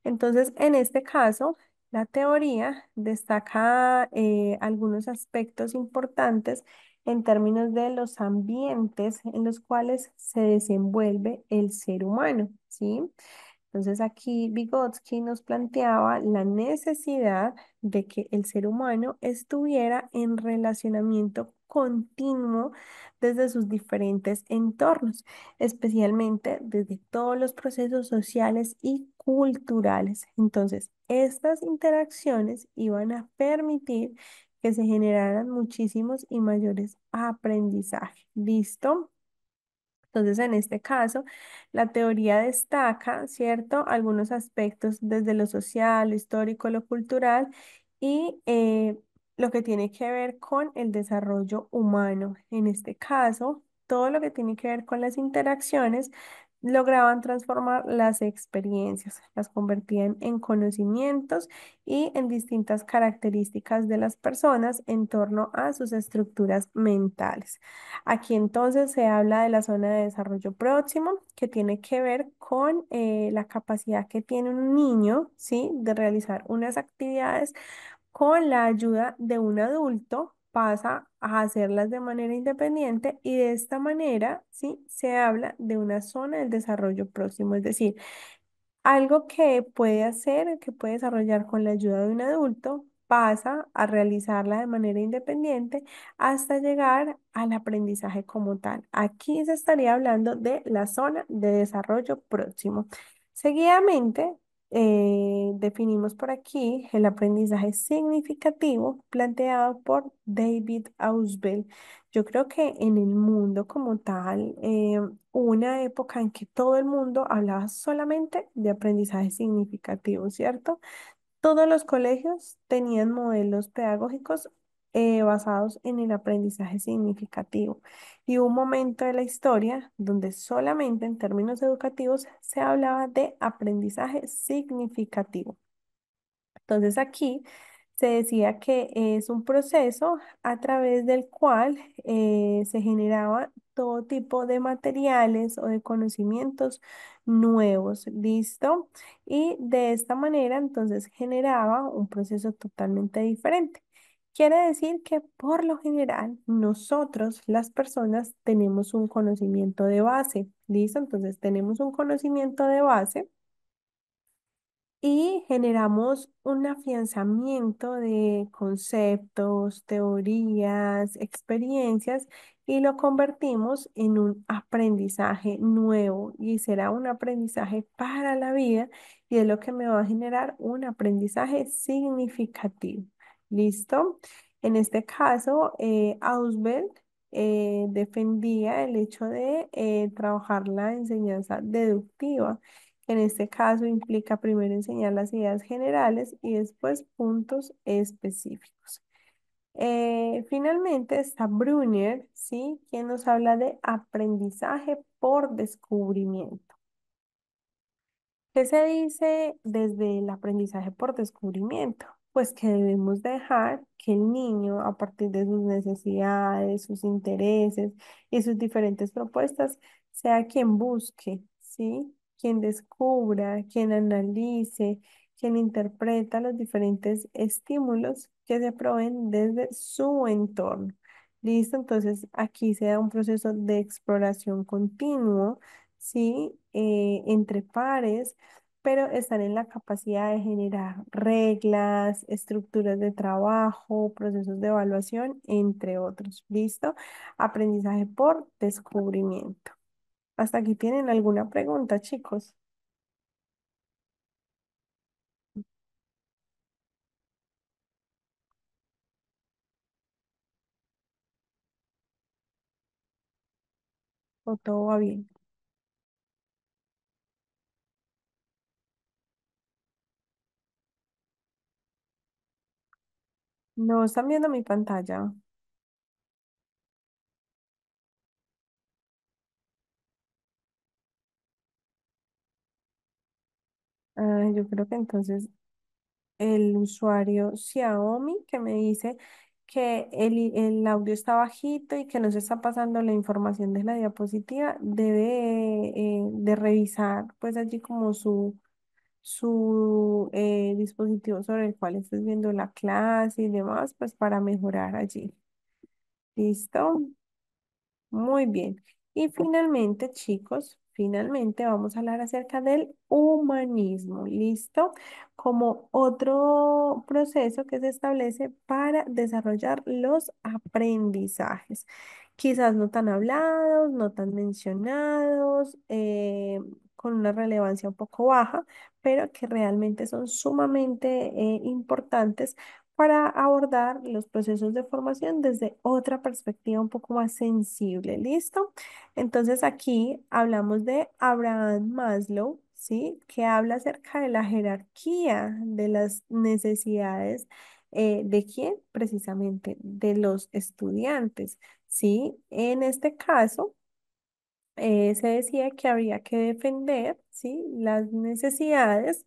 Entonces, en este caso, la teoría destaca algunos aspectos importantes en términos de los ambientes en los cuales se desenvuelve el ser humano, ¿sí? Entonces aquí Vygotsky nos planteaba la necesidad de que el ser humano estuviera en relacionamiento continuo desde sus diferentes entornos, especialmente desde todos los procesos sociales y culturales. Entonces, estas interacciones iban a permitir que se generaran muchísimos y mayores aprendizajes. ¿Listo? Entonces, en este caso, la teoría destaca, ¿cierto?, algunos aspectos desde lo social, lo histórico, lo cultural y lo que tiene que ver con el desarrollo humano. En este caso, todo lo que tiene que ver con las interacciones lograban transformar las experiencias, las convertían en conocimientos y en distintas características de las personas en torno a sus estructuras mentales. Aquí entonces se habla de la zona de desarrollo próximo, que tiene que ver con la capacidad que tiene un niño, ¿sí?, de realizar unas actividades con la ayuda de un adulto. Pasa a hacerlas de manera independiente y de esta manera, ¿sí?, se habla de una zona del desarrollo próximo, es decir, algo que puede hacer, que puede desarrollar con la ayuda de un adulto, pasa a realizarla de manera independiente hasta llegar al aprendizaje como tal. Aquí se estaría hablando de la zona de desarrollo próximo. Seguidamente, definimos por aquí el aprendizaje significativo planteado por David Ausubel. Yo creo que en el mundo como tal, hubo una época en que todo el mundo hablaba solamente de aprendizaje significativo, ¿cierto? Todos los colegios tenían modelos pedagógicos basados en el aprendizaje significativo. Y hubo un momento de la historia donde solamente en términos educativos se hablaba de aprendizaje significativo. Entonces aquí se decía que es un proceso a través del cual se generaba todo tipo de materiales o de conocimientos nuevos, ¿listo? Y de esta manera entonces generaba un proceso totalmente diferente. Quiere decir que por lo general nosotros, las personas, tenemos un conocimiento de base, ¿listo? Entonces tenemos un conocimiento de base y generamos un afianzamiento de conceptos, teorías, experiencias y lo convertimos en un aprendizaje nuevo y será un aprendizaje para la vida y es lo que me va a generar un aprendizaje significativo. ¿Listo? En este caso, Ausubel defendía el hecho de trabajar la enseñanza deductiva. En este caso implica primero enseñar las ideas generales y después puntos específicos. Finalmente está Brunner, ¿sí?, quien nos habla de aprendizaje por descubrimiento. ¿Qué se dice desde el aprendizaje por descubrimiento? Pues que debemos dejar que el niño, a partir de sus necesidades, sus intereses y sus diferentes propuestas, sea quien busque, ¿sí? Quien descubra, quien analice, quien interpreta los diferentes estímulos que se proveen desde su entorno. Listo, entonces aquí se da un proceso de exploración continuo, ¿sí? Entre pares, pero están en la capacidad de generar reglas, estructuras de trabajo, procesos de evaluación, entre otros. ¿Listo? Aprendizaje por descubrimiento. ¿Hasta aquí tienen alguna pregunta, chicos? ¿O todo va bien? No están viendo mi pantalla. Ah, yo creo que entonces el usuario Xiaomi que me dice que el audio está bajito y que no se está pasando la información de la diapositiva, debe de revisar pues allí como su dispositivo sobre el cual estés viendo la clase y demás, pues para mejorar allí. ¿Listo? Muy bien. Y finalmente, chicos, finalmente vamos a hablar acerca del humanismo. ¿Listo? Como otro proceso que se establece para desarrollar los aprendizajes. Quizás no tan hablados, no tan mencionados, con una relevancia un poco baja, pero que realmente son sumamente importantes para abordar los procesos de formación desde otra perspectiva un poco más sensible. ¿Listo? Entonces aquí hablamos de Abraham Maslow, ¿sí? Que habla acerca de la jerarquía de las necesidades. ¿De quién? Precisamente de los estudiantes, ¿sí? En este caso, se decía que habría que defender, ¿sí? Las necesidades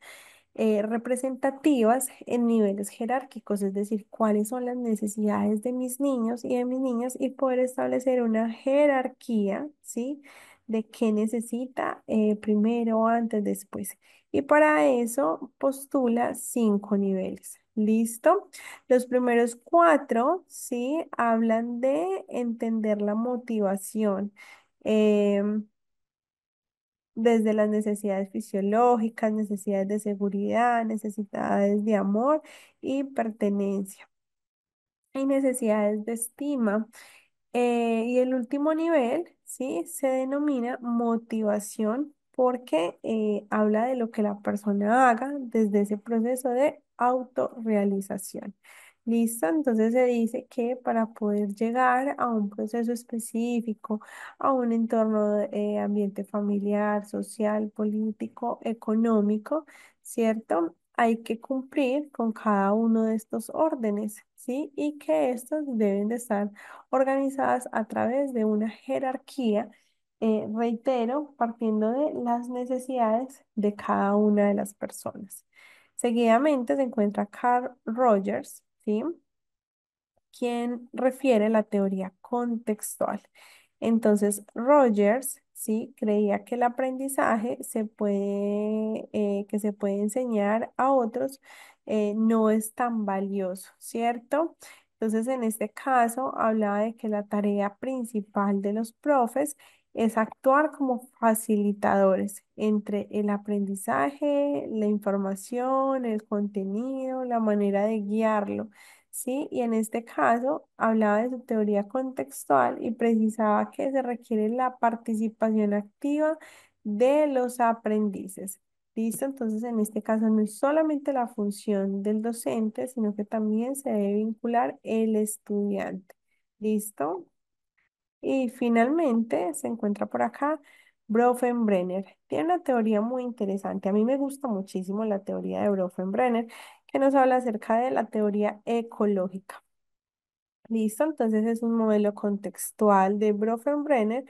representativas en niveles jerárquicos, es decir, cuáles son las necesidades de mis niños y de mis niñas y poder establecer una jerarquía, ¿sí? De qué necesita primero, antes, después. Y para eso postula 5 niveles. ¿Listo? Los primeros 4, ¿sí? Hablan de entender la motivación. em, Desde las necesidades fisiológicas, necesidades de seguridad, necesidades de amor y pertenencia y necesidades de estima. Y el último nivel, ¿sí? Se denomina motivación porque habla de lo que la persona haga desde ese proceso de autorrealización. ¿Listo? Entonces se dice que para poder llegar a un proceso específico, a un entorno, ambiente familiar, social, político, económico, ¿cierto? Hay que cumplir con cada uno de estos órdenes, ¿sí? Y que estos deben de estar organizadas a través de una jerarquía, reitero, partiendo de las necesidades de cada una de las personas. Seguidamente se encuentra Carl Rogers, ¿sí? Quien refiere la teoría contextual. Entonces, Rogers, sí, creía que el aprendizaje que se puede enseñar a otros, no es tan valioso, ¿cierto? Entonces, en este caso, hablaba de que la tarea principal de los profes es actuar como facilitadores entre el aprendizaje, la información, el contenido, la manera de guiarlo. ¿Sí? Y en este caso hablaba de su teoría contextual y precisaba que se requiere la participación activa de los aprendices. ¿Listo? Entonces, en este caso no es solamente la función del docente, sino que también se debe vincular el estudiante. ¿Listo? Y finalmente se encuentra por acá Bronfenbrenner. Tiene una teoría muy interesante. A mí me gusta muchísimo la teoría de Bronfenbrenner, que nos habla acerca de la teoría ecológica. Listo, entonces es un modelo contextual de Bronfenbrenner.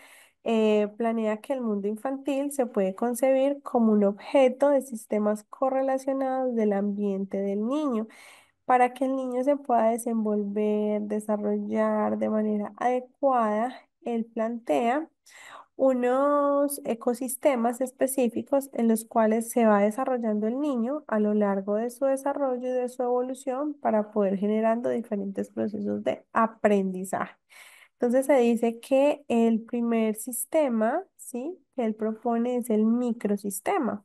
Planea que el mundo infantil se puede concebir como un objeto de sistemas correlacionados del ambiente del niño. Para que el niño se pueda desenvolver, desarrollar de manera adecuada, él plantea unos ecosistemas específicos en los cuales se va desarrollando el niño a lo largo de su desarrollo y de su evolución para poder generando diferentes procesos de aprendizaje. Entonces se dice que el primer sistema, ¿sí? Que él propone es el microsistema,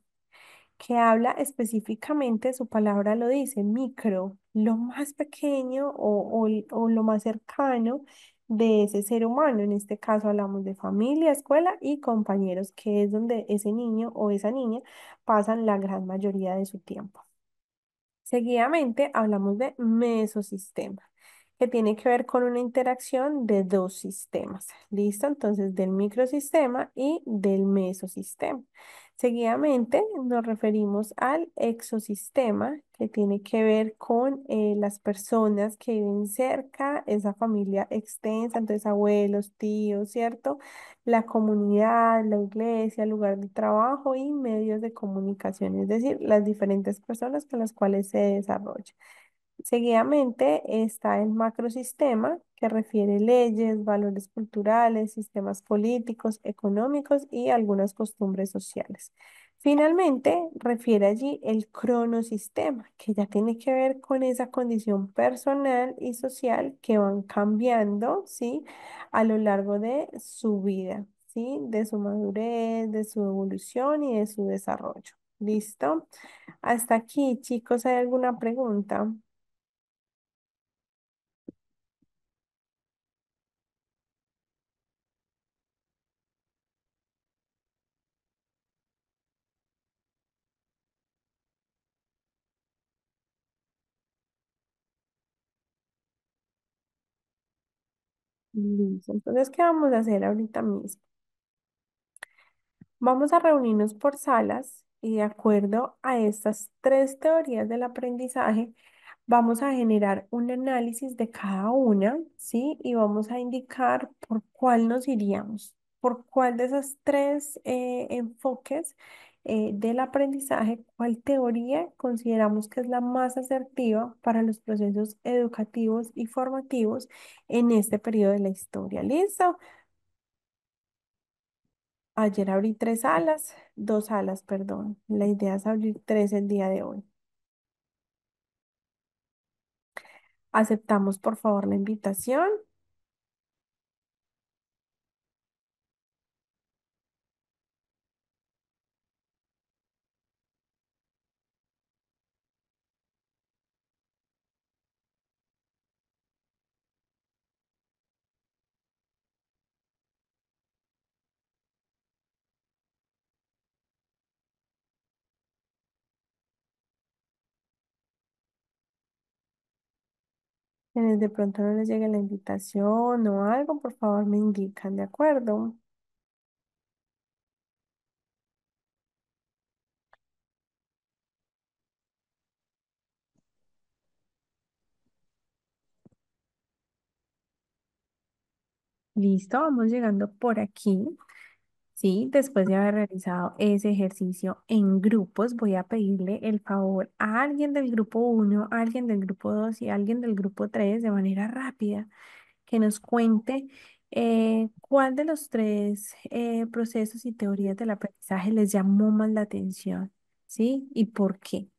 que habla específicamente, su palabra lo dice, micro, lo más pequeño o lo más cercano de ese ser humano. En este caso hablamos de familia, escuela y compañeros, que es donde ese niño o esa niña pasan la gran mayoría de su tiempo. Seguidamente hablamos de mesosistema, que tiene que ver con una interacción de dos sistemas. ¿Listo? Entonces, del microsistema y del mesosistema. Seguidamente nos referimos al exosistema, que tiene que ver con las personas que viven cerca, esa familia extensa, entonces abuelos, tíos, ¿cierto? La comunidad, la iglesia, el lugar de trabajo y medios de comunicación, es decir, las diferentes personas con las cuales se desarrolla. Seguidamente está el macrosistema, que refiere leyes, valores culturales, sistemas políticos, económicos y algunas costumbres sociales. Finalmente, refiere allí el cronosistema, que ya tiene que ver con esa condición personal y social que van cambiando, ¿sí? A lo largo de su vida, ¿sí? De su madurez, de su evolución y de su desarrollo. ¿Listo? Hasta aquí, chicos, ¿hay alguna pregunta? Listo. Entonces, ¿qué vamos a hacer ahorita mismo? Vamos a reunirnos por salas y de acuerdo a estas tres teorías del aprendizaje, vamos a generar un análisis de cada una, ¿sí? Y vamos a indicar por cuál nos iríamos, por cuál de esos tres enfoques del aprendizaje, cuál teoría consideramos que es la más asertiva para los procesos educativos y formativos en este periodo de la historia. ¿Listo? Ayer abrí tres salas, dos salas, perdón. La idea es abrir tres el día de hoy. Aceptamos, por favor, la invitación. Quienes de pronto no les llegue la invitación o algo, por favor, me indican, ¿de acuerdo? Listo, vamos llegando por aquí. Sí, después de haber realizado ese ejercicio en grupos, voy a pedirle el favor a alguien del grupo uno, a alguien del grupo 2 y a alguien del grupo 3 de manera rápida que nos cuente cuál de los tres procesos y teorías del aprendizaje les llamó más la atención, ¿sí? ¿Y por qué?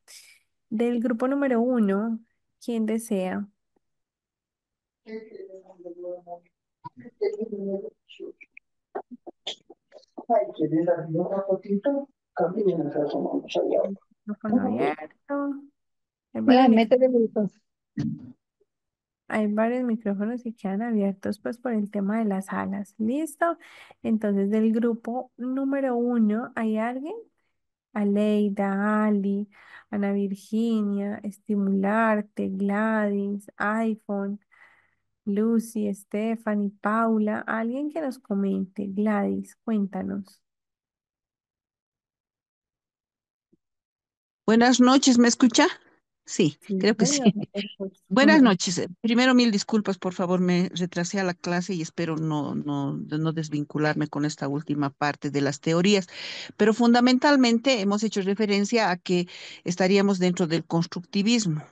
Del grupo número uno, ¿quién desea? Micrófono abierto. Hay varios, Ya, métele brutos. hay varios micrófonos que quedan abiertos pues por el tema de las alas. ¿Listo? Entonces, del grupo número uno, ¿hay alguien? Aleida, Ali, Ana Virginia, Estimularte, Gladys, iPhone, Lucy, Stephanie, Paula, alguien que nos comente. Gladys, cuéntanos. Buenas noches, ¿me escucha? Sí, Sí, creo que sí. señor, te escucho. Buenas noches. Primero, mil disculpas, por favor, me retrasé a la clase y espero no desvincularme con esta última parte de las teorías. Pero fundamentalmente hemos hecho referencia a que estaríamos dentro del constructivismo.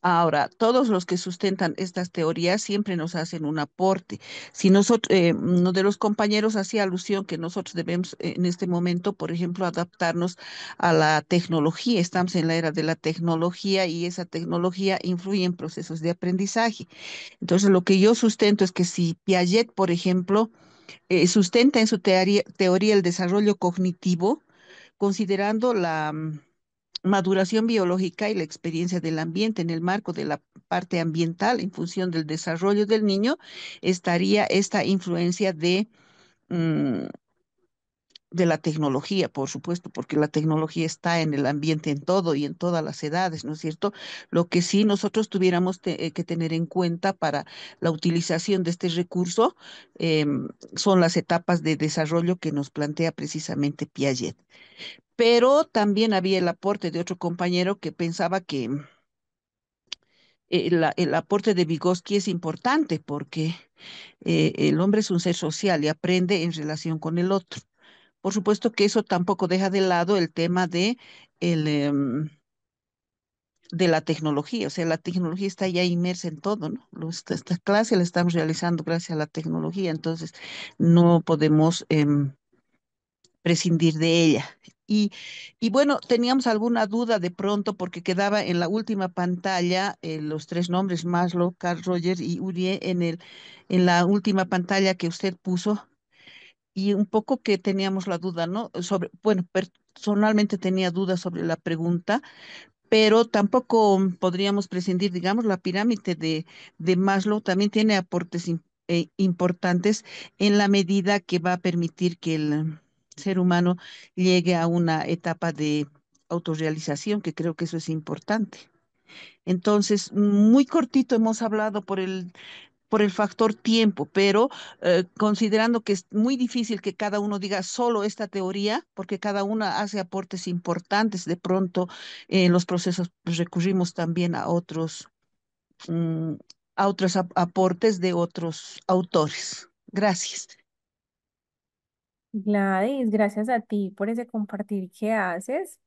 Ahora, todos los que sustentan estas teorías siempre nos hacen un aporte. Si nosotros, uno de los compañeros hacía alusión que nosotros debemos en este momento, por ejemplo, adaptarnos a la tecnología. Estamos en la era de la tecnología y esa tecnología influye en procesos de aprendizaje. Entonces, lo que yo sustento es que si Piaget, por ejemplo, sustenta en su teoría el desarrollo cognitivo, considerando la maduración biológica y la experiencia del ambiente en el marco de la parte ambiental en función del desarrollo del niño, estaría esta influencia mm, de la tecnología, por supuesto, porque la tecnología está en el ambiente en todo y en todas las edades, ¿no es cierto? Lo que sí nosotros tuviéramos que tener en cuenta para la utilización de este recurso son las etapas de desarrollo que nos plantea precisamente Piaget. Pero también había el aporte de otro compañero que pensaba que el aporte de Vygotsky es importante porque el hombre es un ser social y aprende en relación con el otro. Por supuesto que eso tampoco deja de lado el tema el, em, de la tecnología, o sea, la tecnología está ya inmersa en todo, ¿no? Esta clase la estamos realizando gracias a la tecnología, entonces no podemos prescindir de ella. Y, y bueno, teníamos alguna duda de pronto porque quedaba en la última pantalla los tres nombres, Maslow, Carl Rogers y Urié, en la última pantalla que usted puso. Y un poco que teníamos la duda, ¿no? Sobre, bueno, personalmente tenía dudas sobre la pregunta, pero tampoco podríamos prescindir, digamos, la pirámide de Maslow también tiene aportes importantes en la medida que va a permitir que el ser humano llegue a una etapa de autorrealización, que creo que eso es importante. Entonces, muy cortito hemos hablado por el factor tiempo, pero considerando que es muy difícil que cada uno diga solo esta teoría, porque cada una hace aportes importantes, de pronto en los procesos pues, recurrimos también mm, a otros aportes de otros autores. Gracias. Gladys, gracias a ti por ese compartir que haces.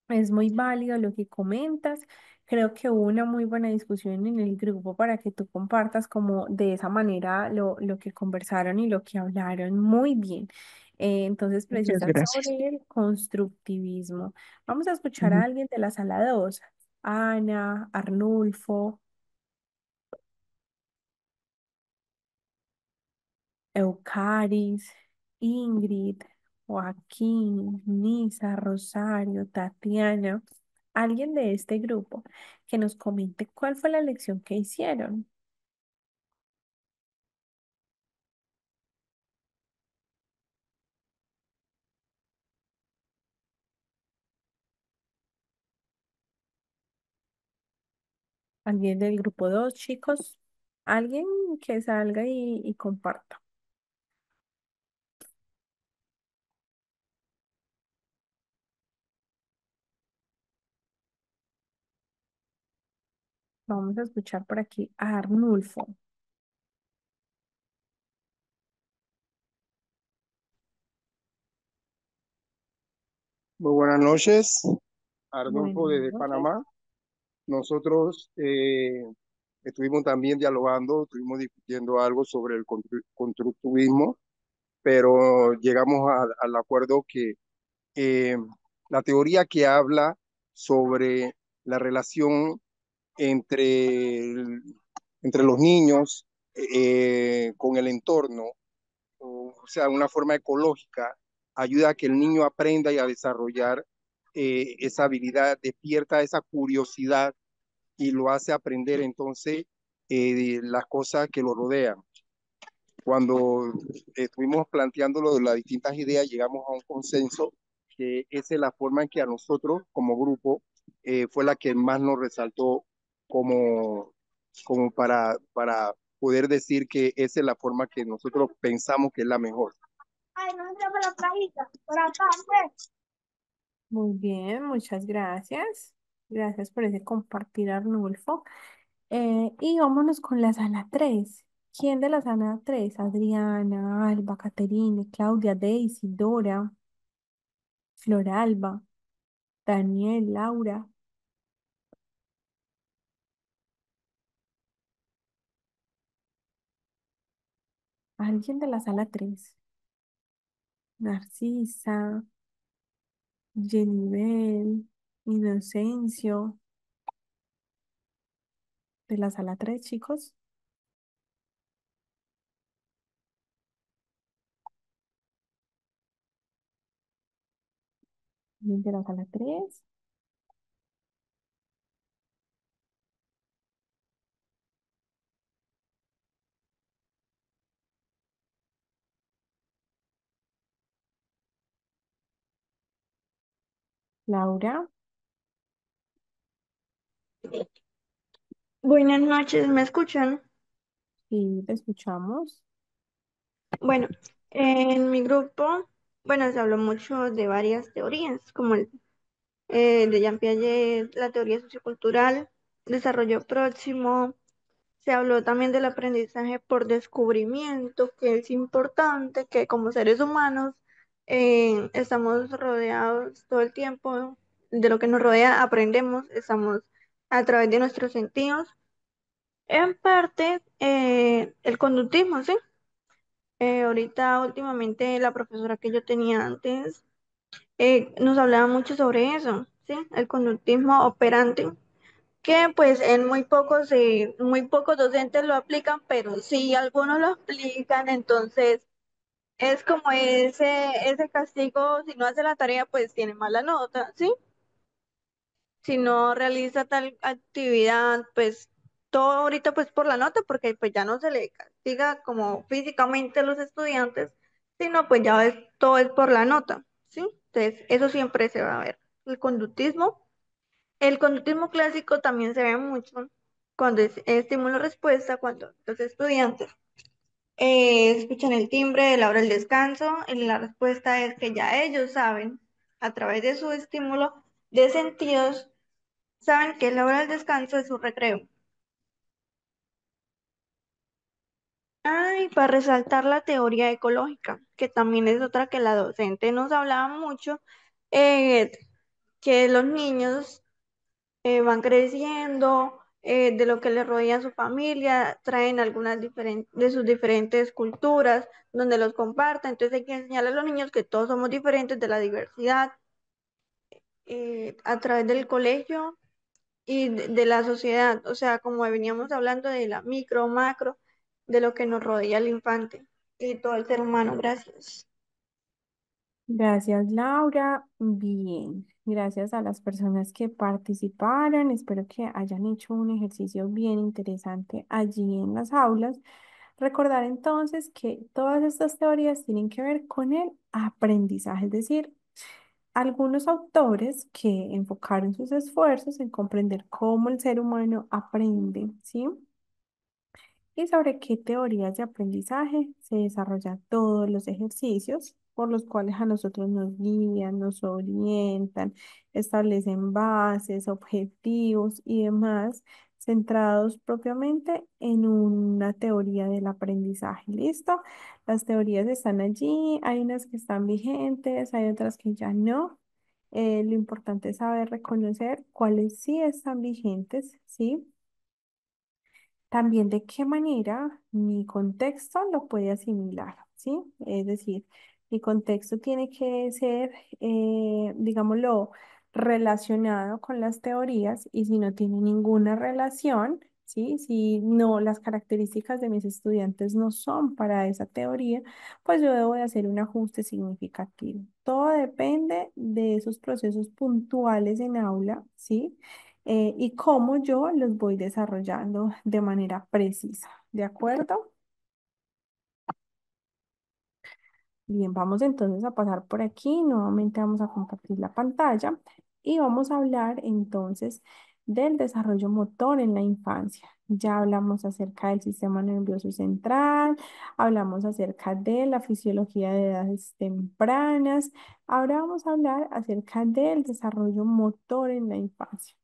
Es muy válido lo que comentas. Creo que hubo una muy buena discusión en el grupo para que tú compartas como de esa manera lo que conversaron y lo que hablaron muy bien. Entonces, Muchas precisas gracias. sobre el constructivismo. Vamos a escuchar a Ujú. alguien de la sala 2. Ana, Arnulfo, Eucaris, Ingrid, Joaquín, Nisa, Rosario, Tatiana, alguien de este grupo que nos comente cuál fue la lección que hicieron. Alguien del grupo 2, chicos, alguien que salga y comparta. Vamos a escuchar por aquí a Arnulfo. Muy buenas noches, Buenas Arnulfo desde noches. Panamá. Nosotros estuvimos también dialogando, estuvimos discutiendo algo sobre el constructivismo, pero llegamos al acuerdo que eh, la teoría que habla sobre la relación entre, entre los niños con el entorno, o sea, una forma ecológica, ayuda a que el niño aprenda y a desarrollar esa habilidad, despierta esa curiosidad y lo hace aprender entonces las cosas que lo rodean. Cuando estuvimos planteando lo de las distintas ideas, llegamos a un consenso que esa es la forma en que a nosotros como grupo fue la que más nos resaltó como, como para poder decir que esa es la forma que nosotros pensamos que es la mejor. Ay, no entramos la cajita, por acá, pues. Muy bien, muchas gracias. Gracias por ese compartir, Arnulfo. Y vámonos con la sala 3. ¿Quién de la sala 3? Adriana, Alba, Caterine, Claudia, Daisy, Dora, Floralba, Daniel, Laura. Alguien de la sala 3. Narcisa, Jenibel, Inocencio, de la sala 3, chicos. Alguien de la sala 3. Laura, Buenas noches, ¿me escuchan? sí, te escuchamos. Bueno, en mi grupo, bueno, se habló mucho de varias teorías, como el de Jean Piaget, la teoría sociocultural, desarrollo próximo. Se habló también del aprendizaje por descubrimiento, que es importante, que como seres humanos estamos rodeados todo el tiempo de lo que nos rodea, aprendemos, estamos a través de nuestros sentidos. En parte, el conductismo, ¿sí? Ahorita, últimamente, la profesora que yo tenía antes nos hablaba mucho sobre eso, ¿sí? El conductismo operante, que pues en muy pocos docentes lo aplican, pero sí algunos lo aplican, entonces es como ese castigo, si no hace la tarea, pues tiene mala nota, ¿sí? Si no realiza tal actividad, pues todo ahorita pues por la nota, porque pues ya no se le castiga como físicamente a los estudiantes, sino pues ya todo es por la nota, ¿sí? Entonces eso siempre se va a ver. El conductismo clásico también se ve mucho cuando es estímulo-respuesta, cuando los estudiantes escuchan el timbre de la hora del descanso y la respuesta es que ya ellos saben a través de su estímulo de sentidos saben que la hora del descanso es su recreo. Ah, y para resaltar la teoría ecológica, que también es otra que la docente nos hablaba mucho, eh, que los niños van creciendo, de lo que les rodea a su familia, traen algunas de sus diferentes culturas, donde los comparten. Entonces hay que enseñarle a los niños que todos somos diferentes de la diversidad a través del colegio y de la sociedad, o sea, como veníamos hablando de la micro, macro, de lo que nos rodea el infante y todo el ser humano. Gracias. Gracias, Laura. Bien, gracias a las personas que participaron. Espero que hayan hecho un ejercicio bien interesante allí en las aulas. Recordar entonces que todas estas teorías tienen que ver con el aprendizaje, es decir, algunos autores que enfocaron sus esfuerzos en comprender cómo el ser humano aprende, ¿sí? Y sobre qué teorías de aprendizaje se desarrollan todos los ejercicios por los cuales a nosotros nos guían, nos orientan, establecen bases, objetivos y demás centrados propiamente en una teoría del aprendizaje. ¿Listo? Las teorías están allí, hay unas que están vigentes, hay otras que ya no. Lo importante es saber reconocer cuáles sí están vigentes, ¿sí? También de qué manera mi contexto lo puede asimilar, ¿sí? Es decir, mi contexto tiene que ser, digámoslo, relacionado con las teorías y si no tiene ninguna relación, ¿sí? Si no, las características de mis estudiantes no son para esa teoría, pues yo debo de hacer un ajuste significativo. Todo depende de esos procesos puntuales en aula, ¿sí? Y cómo yo los voy desarrollando de manera precisa. ¿De acuerdo? Bien, vamos entonces a pasar por aquí. Nuevamente vamos a compartir la pantalla y vamos a hablar entonces del desarrollo motor en la infancia. Ya hablamos acerca del sistema nervioso central, hablamos acerca de la fisiología de edades tempranas. Ahora vamos a hablar acerca del desarrollo motor en la infancia.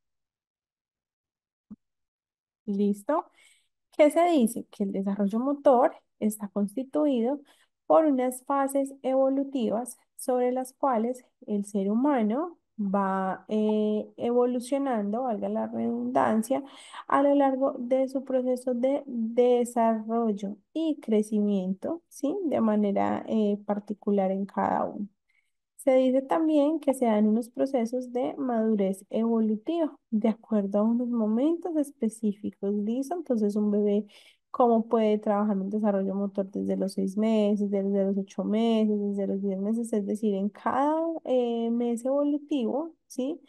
¿Listo? ¿Qué se dice? Que el desarrollo motor está constituido por unas fases evolutivas sobre las cuales el ser humano va evolucionando, valga la redundancia, a lo largo de su proceso de desarrollo y crecimiento, ¿sí? De manera particular en cada uno. Se dice también que se dan unos procesos de madurez evolutiva de acuerdo a unos momentos específicos. ¿Listo? Entonces, un bebé, ¿cómo puede trabajar en el desarrollo motor desde los 6 meses, desde los 8 meses, desde los 10 meses? Es decir, en cada mes evolutivo, ¿sí?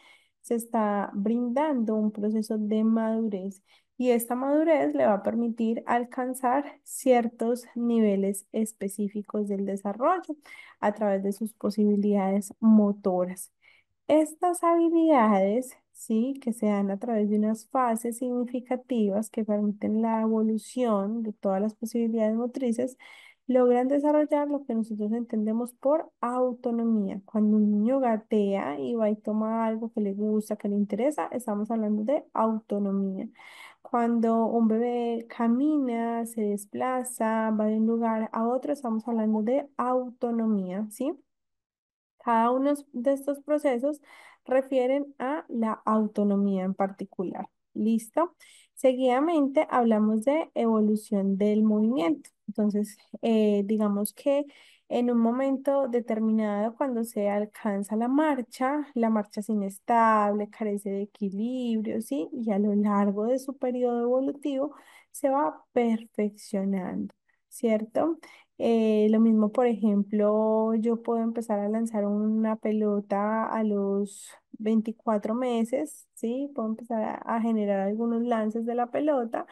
Se está brindando un proceso de madurez y esta madurez le va a permitir alcanzar ciertos niveles específicos del desarrollo a través de sus posibilidades motoras. Estas habilidades, sí, que se dan a través de unas fases significativas que permiten la evolución de todas las posibilidades motrices, logran desarrollar lo que nosotros entendemos por autonomía. Cuando un niño gatea y va y toma algo que le gusta, que le interesa, estamos hablando de autonomía. Cuando un bebé camina, se desplaza, va de un lugar a otro, estamos hablando de autonomía, ¿sí? Cada uno de estos procesos refieren a la autonomía en particular. ¿Listo? Seguidamente hablamos de evolución del movimiento. Entonces, digamos que en un momento determinado, cuando se alcanza la marcha es inestable, carece de equilibrio, ¿sí? Y a lo largo de su periodo evolutivo se va perfeccionando, ¿cierto? Lo mismo, por ejemplo, yo puedo empezar a lanzar una pelota a los 24 meses, ¿sí? Puedo empezar a generar algunos lances de la pelota.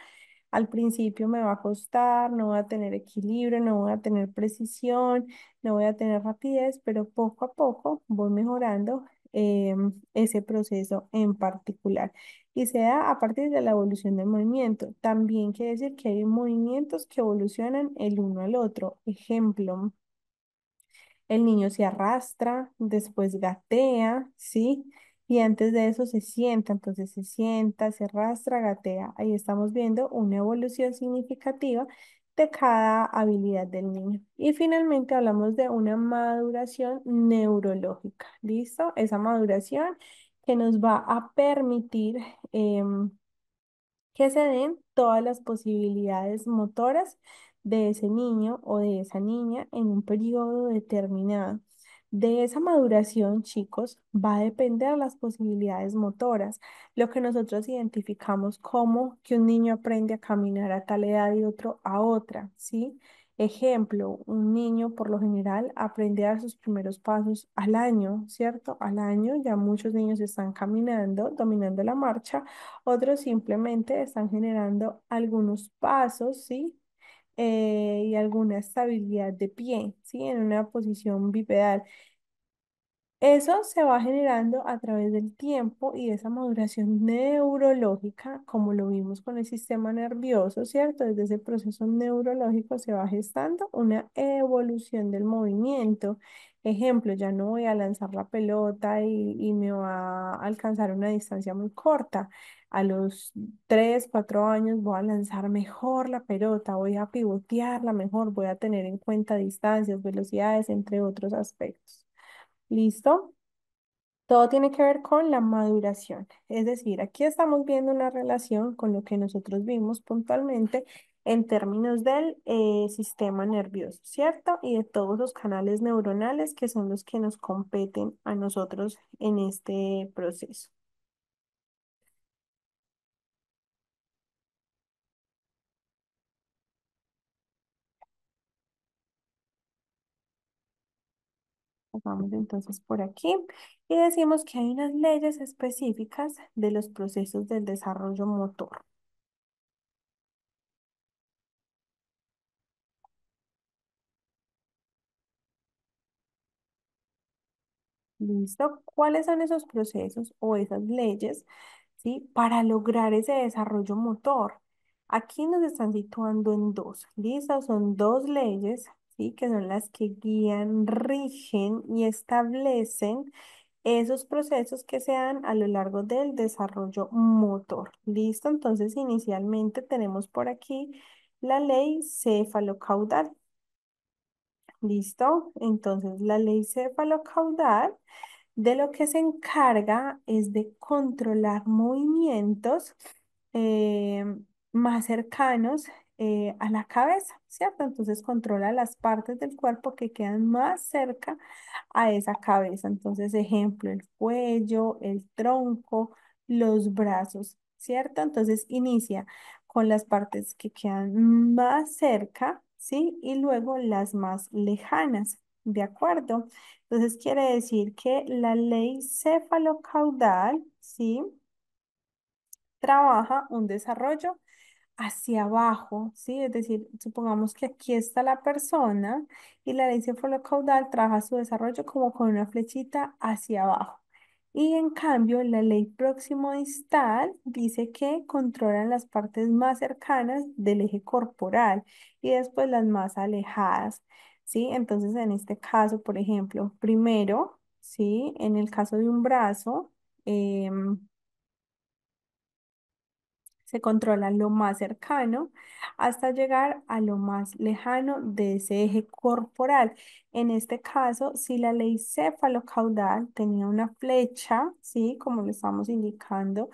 Al principio me va a costar, no voy a tener equilibrio, no voy a tener precisión, no voy a tener rapidez, pero poco a poco voy mejorando ese proceso en particular. Y se da a partir de la evolución del movimiento. También quiere decir que hay movimientos que evolucionan el uno al otro. Ejemplo, el niño se arrastra, después gatea, ¿sí? Y antes de eso se sienta, entonces se sienta, se arrastra, gatea. Ahí estamos viendo una evolución significativa de cada habilidad del niño. Y finalmente hablamos de una maduración neurológica, ¿listo? Esa maduración que nos va a permitir que se den todas las posibilidades motoras de ese niño o de esa niña en un periodo determinado. De esa maduración, chicos, va a depender las posibilidades motoras, lo que nosotros identificamos como que un niño aprende a caminar a tal edad y otro a otra, ¿sí? Ejemplo, un niño por lo general aprende a dar sus primeros pasos al año, ¿cierto? Al año ya muchos niños están caminando, dominando la marcha, otros simplemente están generando algunos pasos, ¿sí? Y alguna estabilidad de pie, ¿sí? En una posición bipedal. Eso se va generando a través del tiempo y esa maduración neurológica, como lo vimos con el sistema nervioso, ¿cierto? Desde ese proceso neurológico se va gestando una evolución del movimiento. Ejemplo, ya no voy a lanzar la pelota y me va a alcanzar una distancia muy corta. A los 3, 4 años voy a lanzar mejor la pelota, voy a pivotearla mejor, voy a tener en cuenta distancias, velocidades, entre otros aspectos. ¿Listo? Todo tiene que ver con la maduración. Es decir, aquí estamos viendo una relación con lo que nosotros vimos puntualmente en términos del sistema nervioso, ¿cierto? Y de todos los canales neuronales que son los que nos competen a nosotros en este proceso. Vamos entonces por aquí y decimos que hay unas leyes específicas de los procesos del desarrollo motor. ¿Listo? ¿Cuáles son esos procesos o esas leyes, sí, para lograr ese desarrollo motor? Aquí nos están situando en dos, ¿listo? Son dos leyes, ¿sí? Que son las que guían, rigen y establecen esos procesos que se dan a lo largo del desarrollo motor, ¿listo? Entonces, inicialmente tenemos por aquí la ley cefalocaudal, ¿listo? Entonces, la ley cefalocaudal de lo que se encarga es de controlar movimientos eh, más cercanos a la cabeza, ¿cierto? Entonces controla las partes del cuerpo que quedan más cerca a esa cabeza. Entonces, ejemplo, el cuello, el tronco, los brazos, ¿cierto? Entonces inicia con las partes que quedan más cerca, ¿sí? Y luego las más lejanas, ¿de acuerdo? Entonces quiere decir que la ley cefalocaudal, ¿sí? Trabaja un desarrollo hacia abajo, ¿sí? Es decir, supongamos que aquí está la persona y la ley cefalocaudal trabaja su desarrollo como con una flechita hacia abajo. Y en cambio, la ley próximo distal dice que controlan las partes más cercanas del eje corporal y después las más alejadas, ¿sí? Entonces, en este caso, por ejemplo, primero, ¿sí? En el caso de un brazo, se controla lo más cercano hasta llegar a lo más lejano de ese eje corporal. En este caso, si la ley cefalocaudal tenía una flecha, ¿sí? Como lo estamos indicando,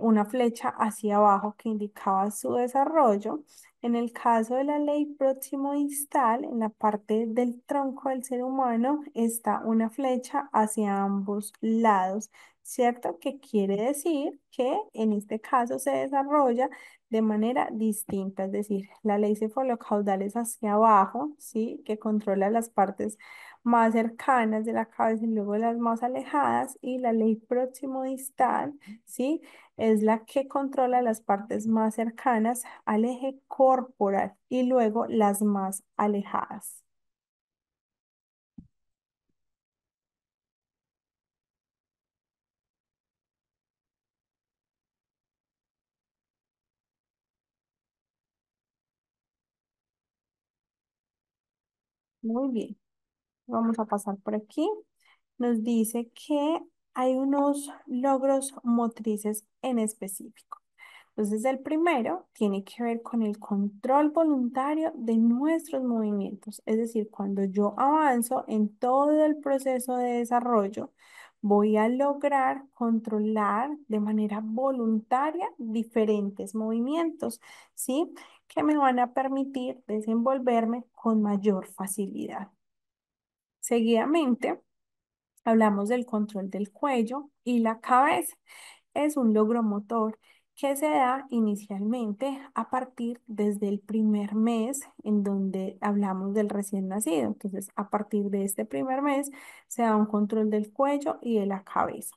una flecha hacia abajo que indicaba su desarrollo. En el caso de la ley próximo distal, en la parte del tronco del ser humano está una flecha hacia ambos lados. ¿Cierto? Que quiere decir que en este caso se desarrolla de manera distinta, es decir, la ley cefalocaudal es hacia abajo, ¿sí? Que controla las partes más cercanas de la cabeza y luego las más alejadas, y la ley próximo distal, ¿sí? Es la que controla las partes más cercanas al eje corporal y luego las más alejadas. Muy bien. Vamos a pasar por aquí. Nos dice que hay unos logros motrices en específico. Entonces, el primero tiene que ver con el control voluntario de nuestros movimientos. Es decir, cuando yo avanzo en todo el proceso de desarrollo, voy a lograr controlar de manera voluntaria diferentes movimientos, ¿sí? Que me van a permitir desenvolverme con mayor facilidad. Seguidamente, hablamos del control del cuello y la cabeza. Es un logro motor que se da inicialmente a partir desde el primer mes en donde hablamos del recién nacido. Entonces, a partir de este primer mes se da un control del cuello y de la cabeza.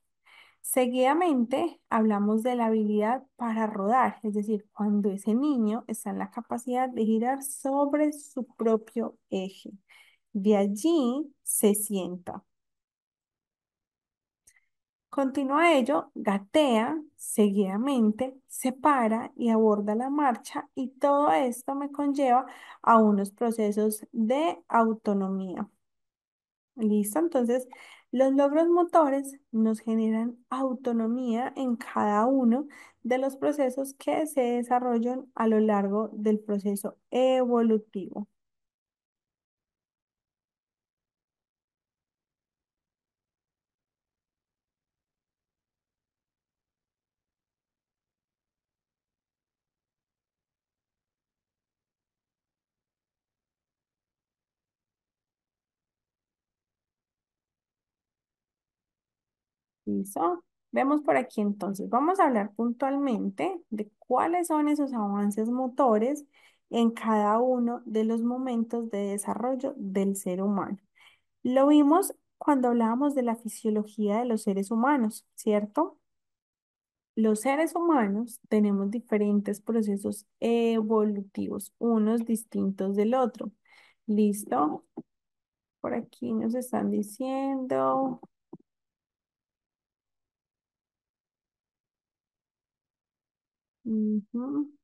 Seguidamente, hablamos de la habilidad para rodar, es decir, cuando ese niño está en la capacidad de girar sobre su propio eje. De allí se sienta. Continuo a ello, gatea seguidamente, se para y aborda la marcha y todo esto me conlleva a unos procesos de autonomía. ¿Listo? Entonces, los logros motores nos generan autonomía en cada uno de los procesos que se desarrollan a lo largo del proceso evolutivo. ¿Listo? Vemos por aquí entonces. Vamos a hablar puntualmente de cuáles son esos avances motores en cada uno de los momentos de desarrollo del ser humano. Lo vimos cuando hablábamos de la fisiología de los seres humanos, ¿cierto? Los seres humanos tenemos diferentes procesos evolutivos, unos distintos del otro. ¿Listo? Por aquí nos están diciendo. Ujú.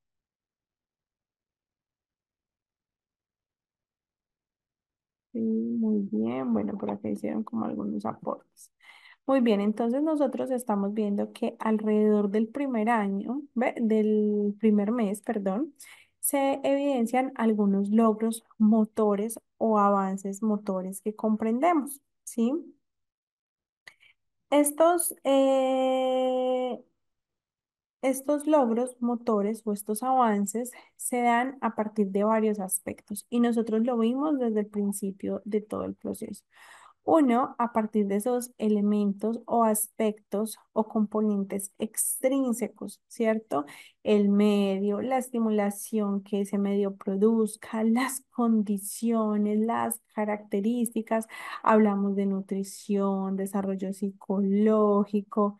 Sí, muy bien. Bueno, por acá hicieron como algunos aportes. Muy bien, entonces nosotros estamos viendo que alrededor del primer año, del primer mes, perdón, se evidencian algunos logros motores o avances motores que comprendemos, ¿sí? Estos, estos logros motores o estos avances se dan a partir de varios aspectos y nosotros lo vimos desde el principio de todo el proceso. Uno, a partir de esos elementos o aspectos o componentes extrínsecos, ¿cierto? El medio, la estimulación que ese medio produzca, las condiciones, las características. Hablamos de nutrición, desarrollo psicológico,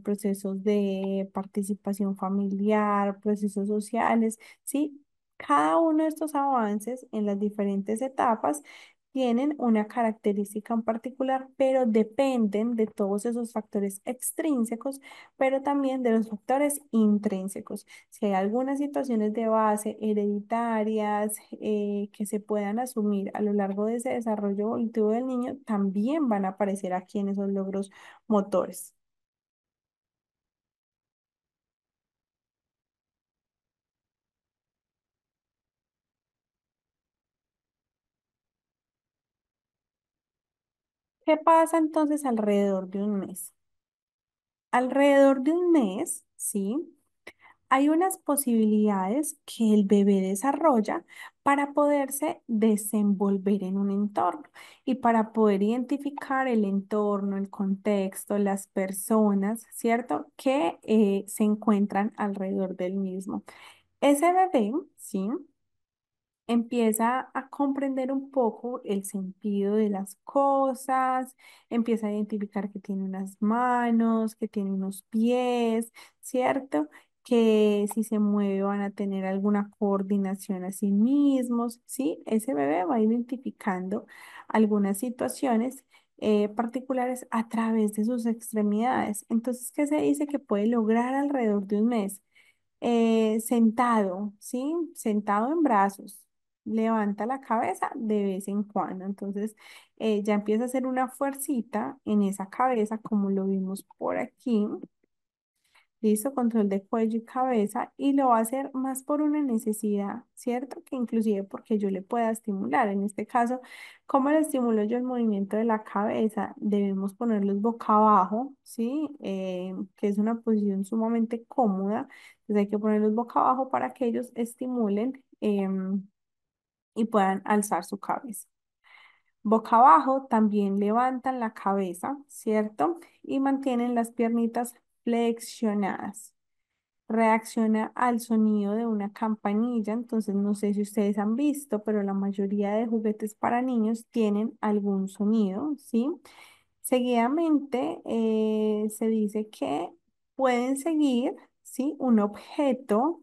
procesos de participación familiar, procesos sociales, ¿sí? Cada uno de estos avances en las diferentes etapas tienen una característica en particular, pero dependen de todos esos factores extrínsecos, pero también de los factores intrínsecos. Si hay algunas situaciones de base hereditarias que se puedan asumir a lo largo de ese desarrollo evolutivo del niño, también van a aparecer aquí en esos logros motores. ¿Qué pasa entonces alrededor de un mes? Alrededor de un mes, ¿sí? Hay unas posibilidades que el bebé desarrolla para poderse desenvolver en un entorno y para poder identificar el entorno, el contexto, las personas, ¿cierto? Que se encuentran alrededor del mismo. Ese bebé, ¿sí? Empieza a comprender un poco el sentido de las cosas, empieza a identificar que tiene unas manos, que tiene unos pies, ¿cierto? Que si se mueve van a tener alguna coordinación a sí mismos, ¿sí? Ese bebé va identificando algunas situaciones particulares a través de sus extremidades. Entonces, ¿qué se dice que puede lograr alrededor de un mes? Sentado, ¿sí? Sentado en brazos. Levanta la cabeza de vez en cuando. Entonces, ya empieza a hacer una fuercita en esa cabeza, como lo vimos por aquí. Listo, control de cuello y cabeza y lo va a hacer más por una necesidad, ¿cierto? Que inclusive porque yo le pueda estimular. En este caso, ¿cómo le estimulo yo el movimiento de la cabeza? Debemos ponerlos boca abajo, ¿sí? Que es una posición sumamente cómoda. Entonces hay que ponerlos boca abajo para que ellos estimulen y puedan alzar su cabeza. Boca abajo también levantan la cabeza, ¿cierto? Y mantienen las piernitas flexionadas. Reacciona al sonido de una campanilla. Entonces, no sé si ustedes han visto, pero la mayoría de juguetes para niños tienen algún sonido, ¿sí? Seguidamente, se dice que pueden seguir, ¿sí? Un objeto.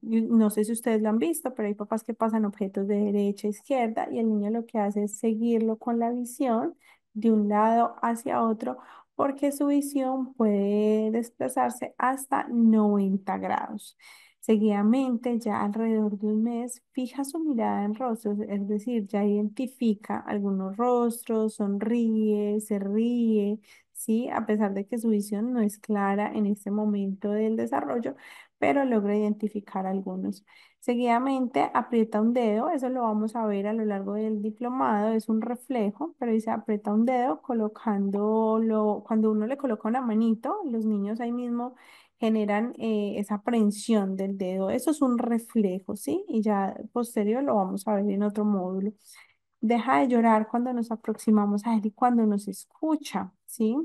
No sé si ustedes lo han visto, pero hay papás que pasan objetos de derecha a izquierda y el niño lo que hace es seguirlo con la visión de un lado hacia otro porque su visión puede desplazarse hasta 90 grados. Seguidamente, ya alrededor de un mes, fija su mirada en rostros, es decir, ya identifica algunos rostros, sonríe, se ríe, ¿sí? A pesar de que su visión no es clara en este momento del desarrollo, pero logra identificar algunos. Seguidamente, aprieta un dedo, eso lo vamos a ver a lo largo del diplomado, es un reflejo, pero dice aprieta un dedo colocándolo, cuando uno le coloca una manito, los niños ahí mismo generan esa aprensión del dedo. Eso es un reflejo, ¿sí? Y ya posterior lo vamos a ver en otro módulo. Deja de llorar cuando nos aproximamos a él y cuando nos escucha, ¿sí?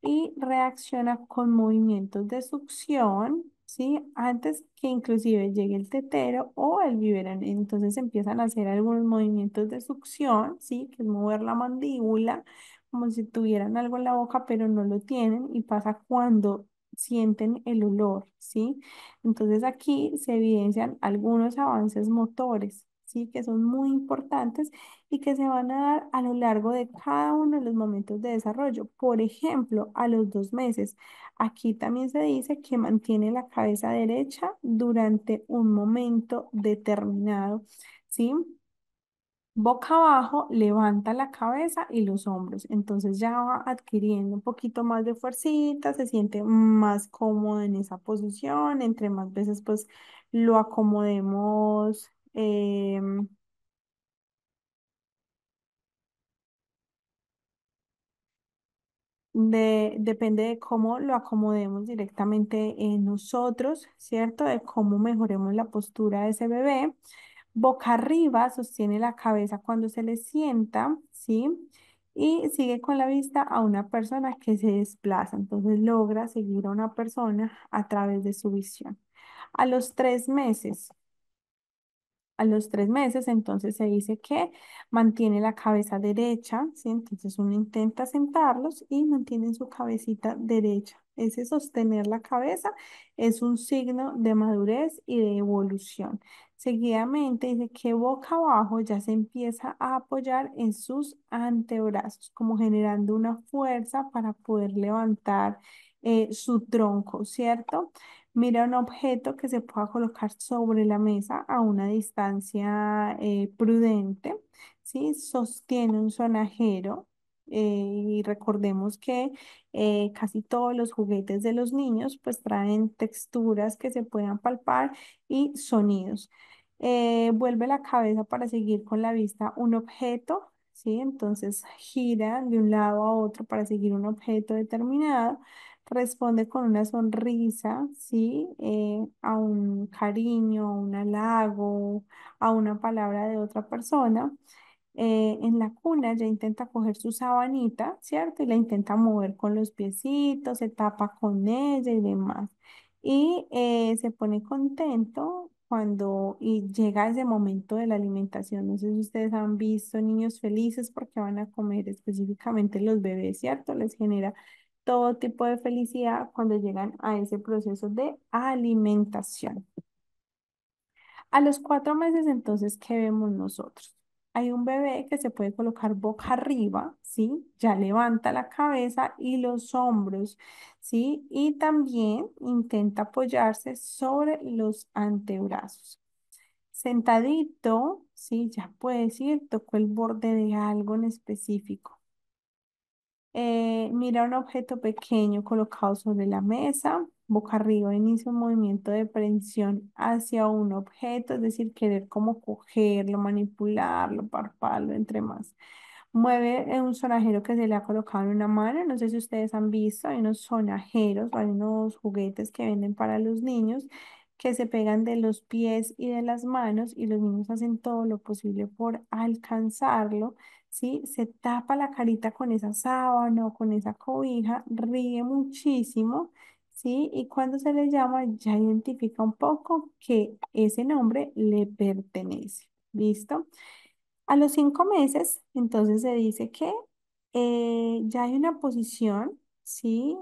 Y reacciona con movimientos de succión, ¿sí? Antes que inclusive llegue el tetero o el biberón. Entonces empiezan a hacer algunos movimientos de succión, ¿sí? Que es mover la mandíbula, como si tuvieran algo en la boca, pero no lo tienen. Y pasa cuando sienten el olor, ¿sí? Entonces aquí se evidencian algunos avances motores, ¿sí? Que son muy importantes y que se van a dar a lo largo de cada uno de los momentos de desarrollo. Por ejemplo, a los 2 meses. Aquí también se dice que mantiene la cabeza derecha durante un momento determinado, ¿sí? Boca abajo, levanta la cabeza y los hombros. Entonces ya va adquiriendo un poquito más de fuercita, se siente más cómodo en esa posición. Entre más veces pues lo acomodemos. Depende de cómo lo acomodemos directamente en nosotros, ¿cierto? De cómo mejoremos la postura de ese bebé. Boca arriba, sostiene la cabeza cuando se le sienta, ¿sí? Y sigue con la vista a una persona que se desplaza. Entonces logra seguir a una persona a través de su visión. A los 3 meses. A los 3 meses, entonces se dice que mantiene la cabeza derecha, ¿sí? Entonces uno intenta sentarlos y mantienen su cabecita derecha. Ese sostener la cabeza es un signo de madurez y de evolución. Seguidamente dice que boca abajo ya se empieza a apoyar en sus antebrazos, como generando una fuerza para poder levantar su tronco, ¿cierto? Mira un objeto que se pueda colocar sobre la mesa a una distancia prudente, ¿sí? Sostiene un sonajero y recordemos que casi todos los juguetes de los niños pues traen texturas que se puedan palpar y sonidos. Vuelve la cabeza para seguir con la vista un objeto, ¿sí? Entonces gira de un lado a otro para seguir un objeto determinado. Responde con una sonrisa, ¿sí? A un cariño, a un halago, a una palabra de otra persona. En la cuna ya intenta coger su sabanita, ¿cierto? Y la intenta mover con los piecitos, se tapa con ella y demás. Y se pone contento cuando y llega ese momento de la alimentación. No sé si ustedes han visto niños felices porque van a comer, específicamente los bebés, ¿cierto? Les genera todo tipo de felicidad cuando llegan a ese proceso de alimentación. A los 4 meses, entonces, ¿qué vemos nosotros? Hay un bebé que se puede colocar boca arriba, ¿sí? Ya levanta la cabeza y los hombros, ¿sí? Y también intenta apoyarse sobre los antebrazos. Sentadito, ¿sí? Ya puede decir, tocó el borde de algo en específico. Mira un objeto pequeño colocado sobre la mesa, boca arriba, inicia un movimiento de prensión hacia un objeto, es decir, querer como cogerlo, manipularlo, parparlo, entre más. Mueve un sonajero que se le ha colocado en una mano. No sé si ustedes han visto, hay unos sonajeros, hay unos juguetes que venden para los niños que se pegan de los pies y de las manos y los niños hacen todo lo posible por alcanzarlo, ¿sí? Se tapa la carita con esa sábana o con esa cobija, ríe muchísimo, ¿sí? Y cuando se le llama ya identifica un poco que ese nombre le pertenece. ¿Listo? A los 5 meses, entonces se dice que ya hay una posición, ¿sí?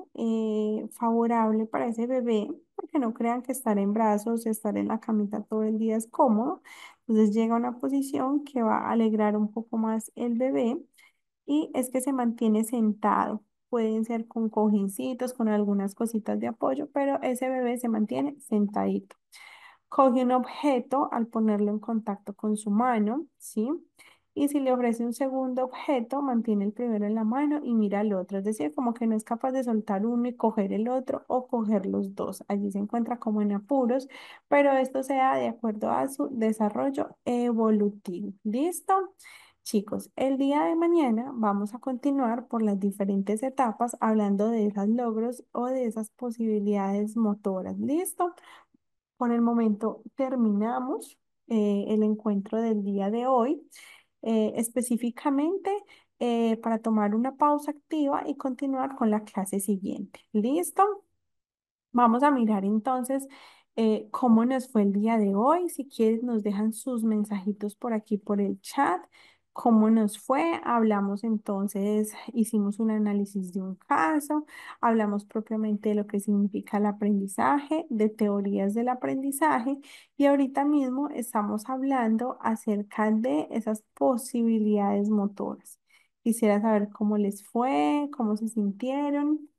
Favorable para ese bebé, porque no crean que estar en brazos, estar en la camita todo el día es cómodo. Entonces llega una posición que va a alegrar un poco más el bebé y es que se mantiene sentado. Pueden ser con cojincitos, con algunas cositas de apoyo, pero ese bebé se mantiene sentadito. Coge un objeto al ponerlo en contacto con su mano, ¿sí? Y si le ofrece un segundo objeto, mantiene el primero en la mano y mira al otro. Es decir, como que no es capaz de soltar uno y coger el otro o coger los dos. Allí se encuentra como en apuros, pero esto se da de acuerdo a su desarrollo evolutivo. ¿Listo? Chicos, el día de mañana vamos a continuar por las diferentes etapas hablando de esos logros o de esas posibilidades motoras. ¿Listo? Por el momento terminamos el encuentro del día de hoy, específicamente para tomar una pausa activa y continuar con la clase siguiente. ¿Listo? Vamos a mirar entonces cómo nos fue el día de hoy. Si quieren, nos dejan sus mensajitos por aquí por el chat. ¿Cómo nos fue? Hablamos entonces, hicimos un análisis de un caso, hablamos propiamente de lo que significa el aprendizaje, de teorías del aprendizaje y ahorita mismo estamos hablando acerca de esas posibilidades motoras. Quisiera saber cómo les fue, cómo se sintieron.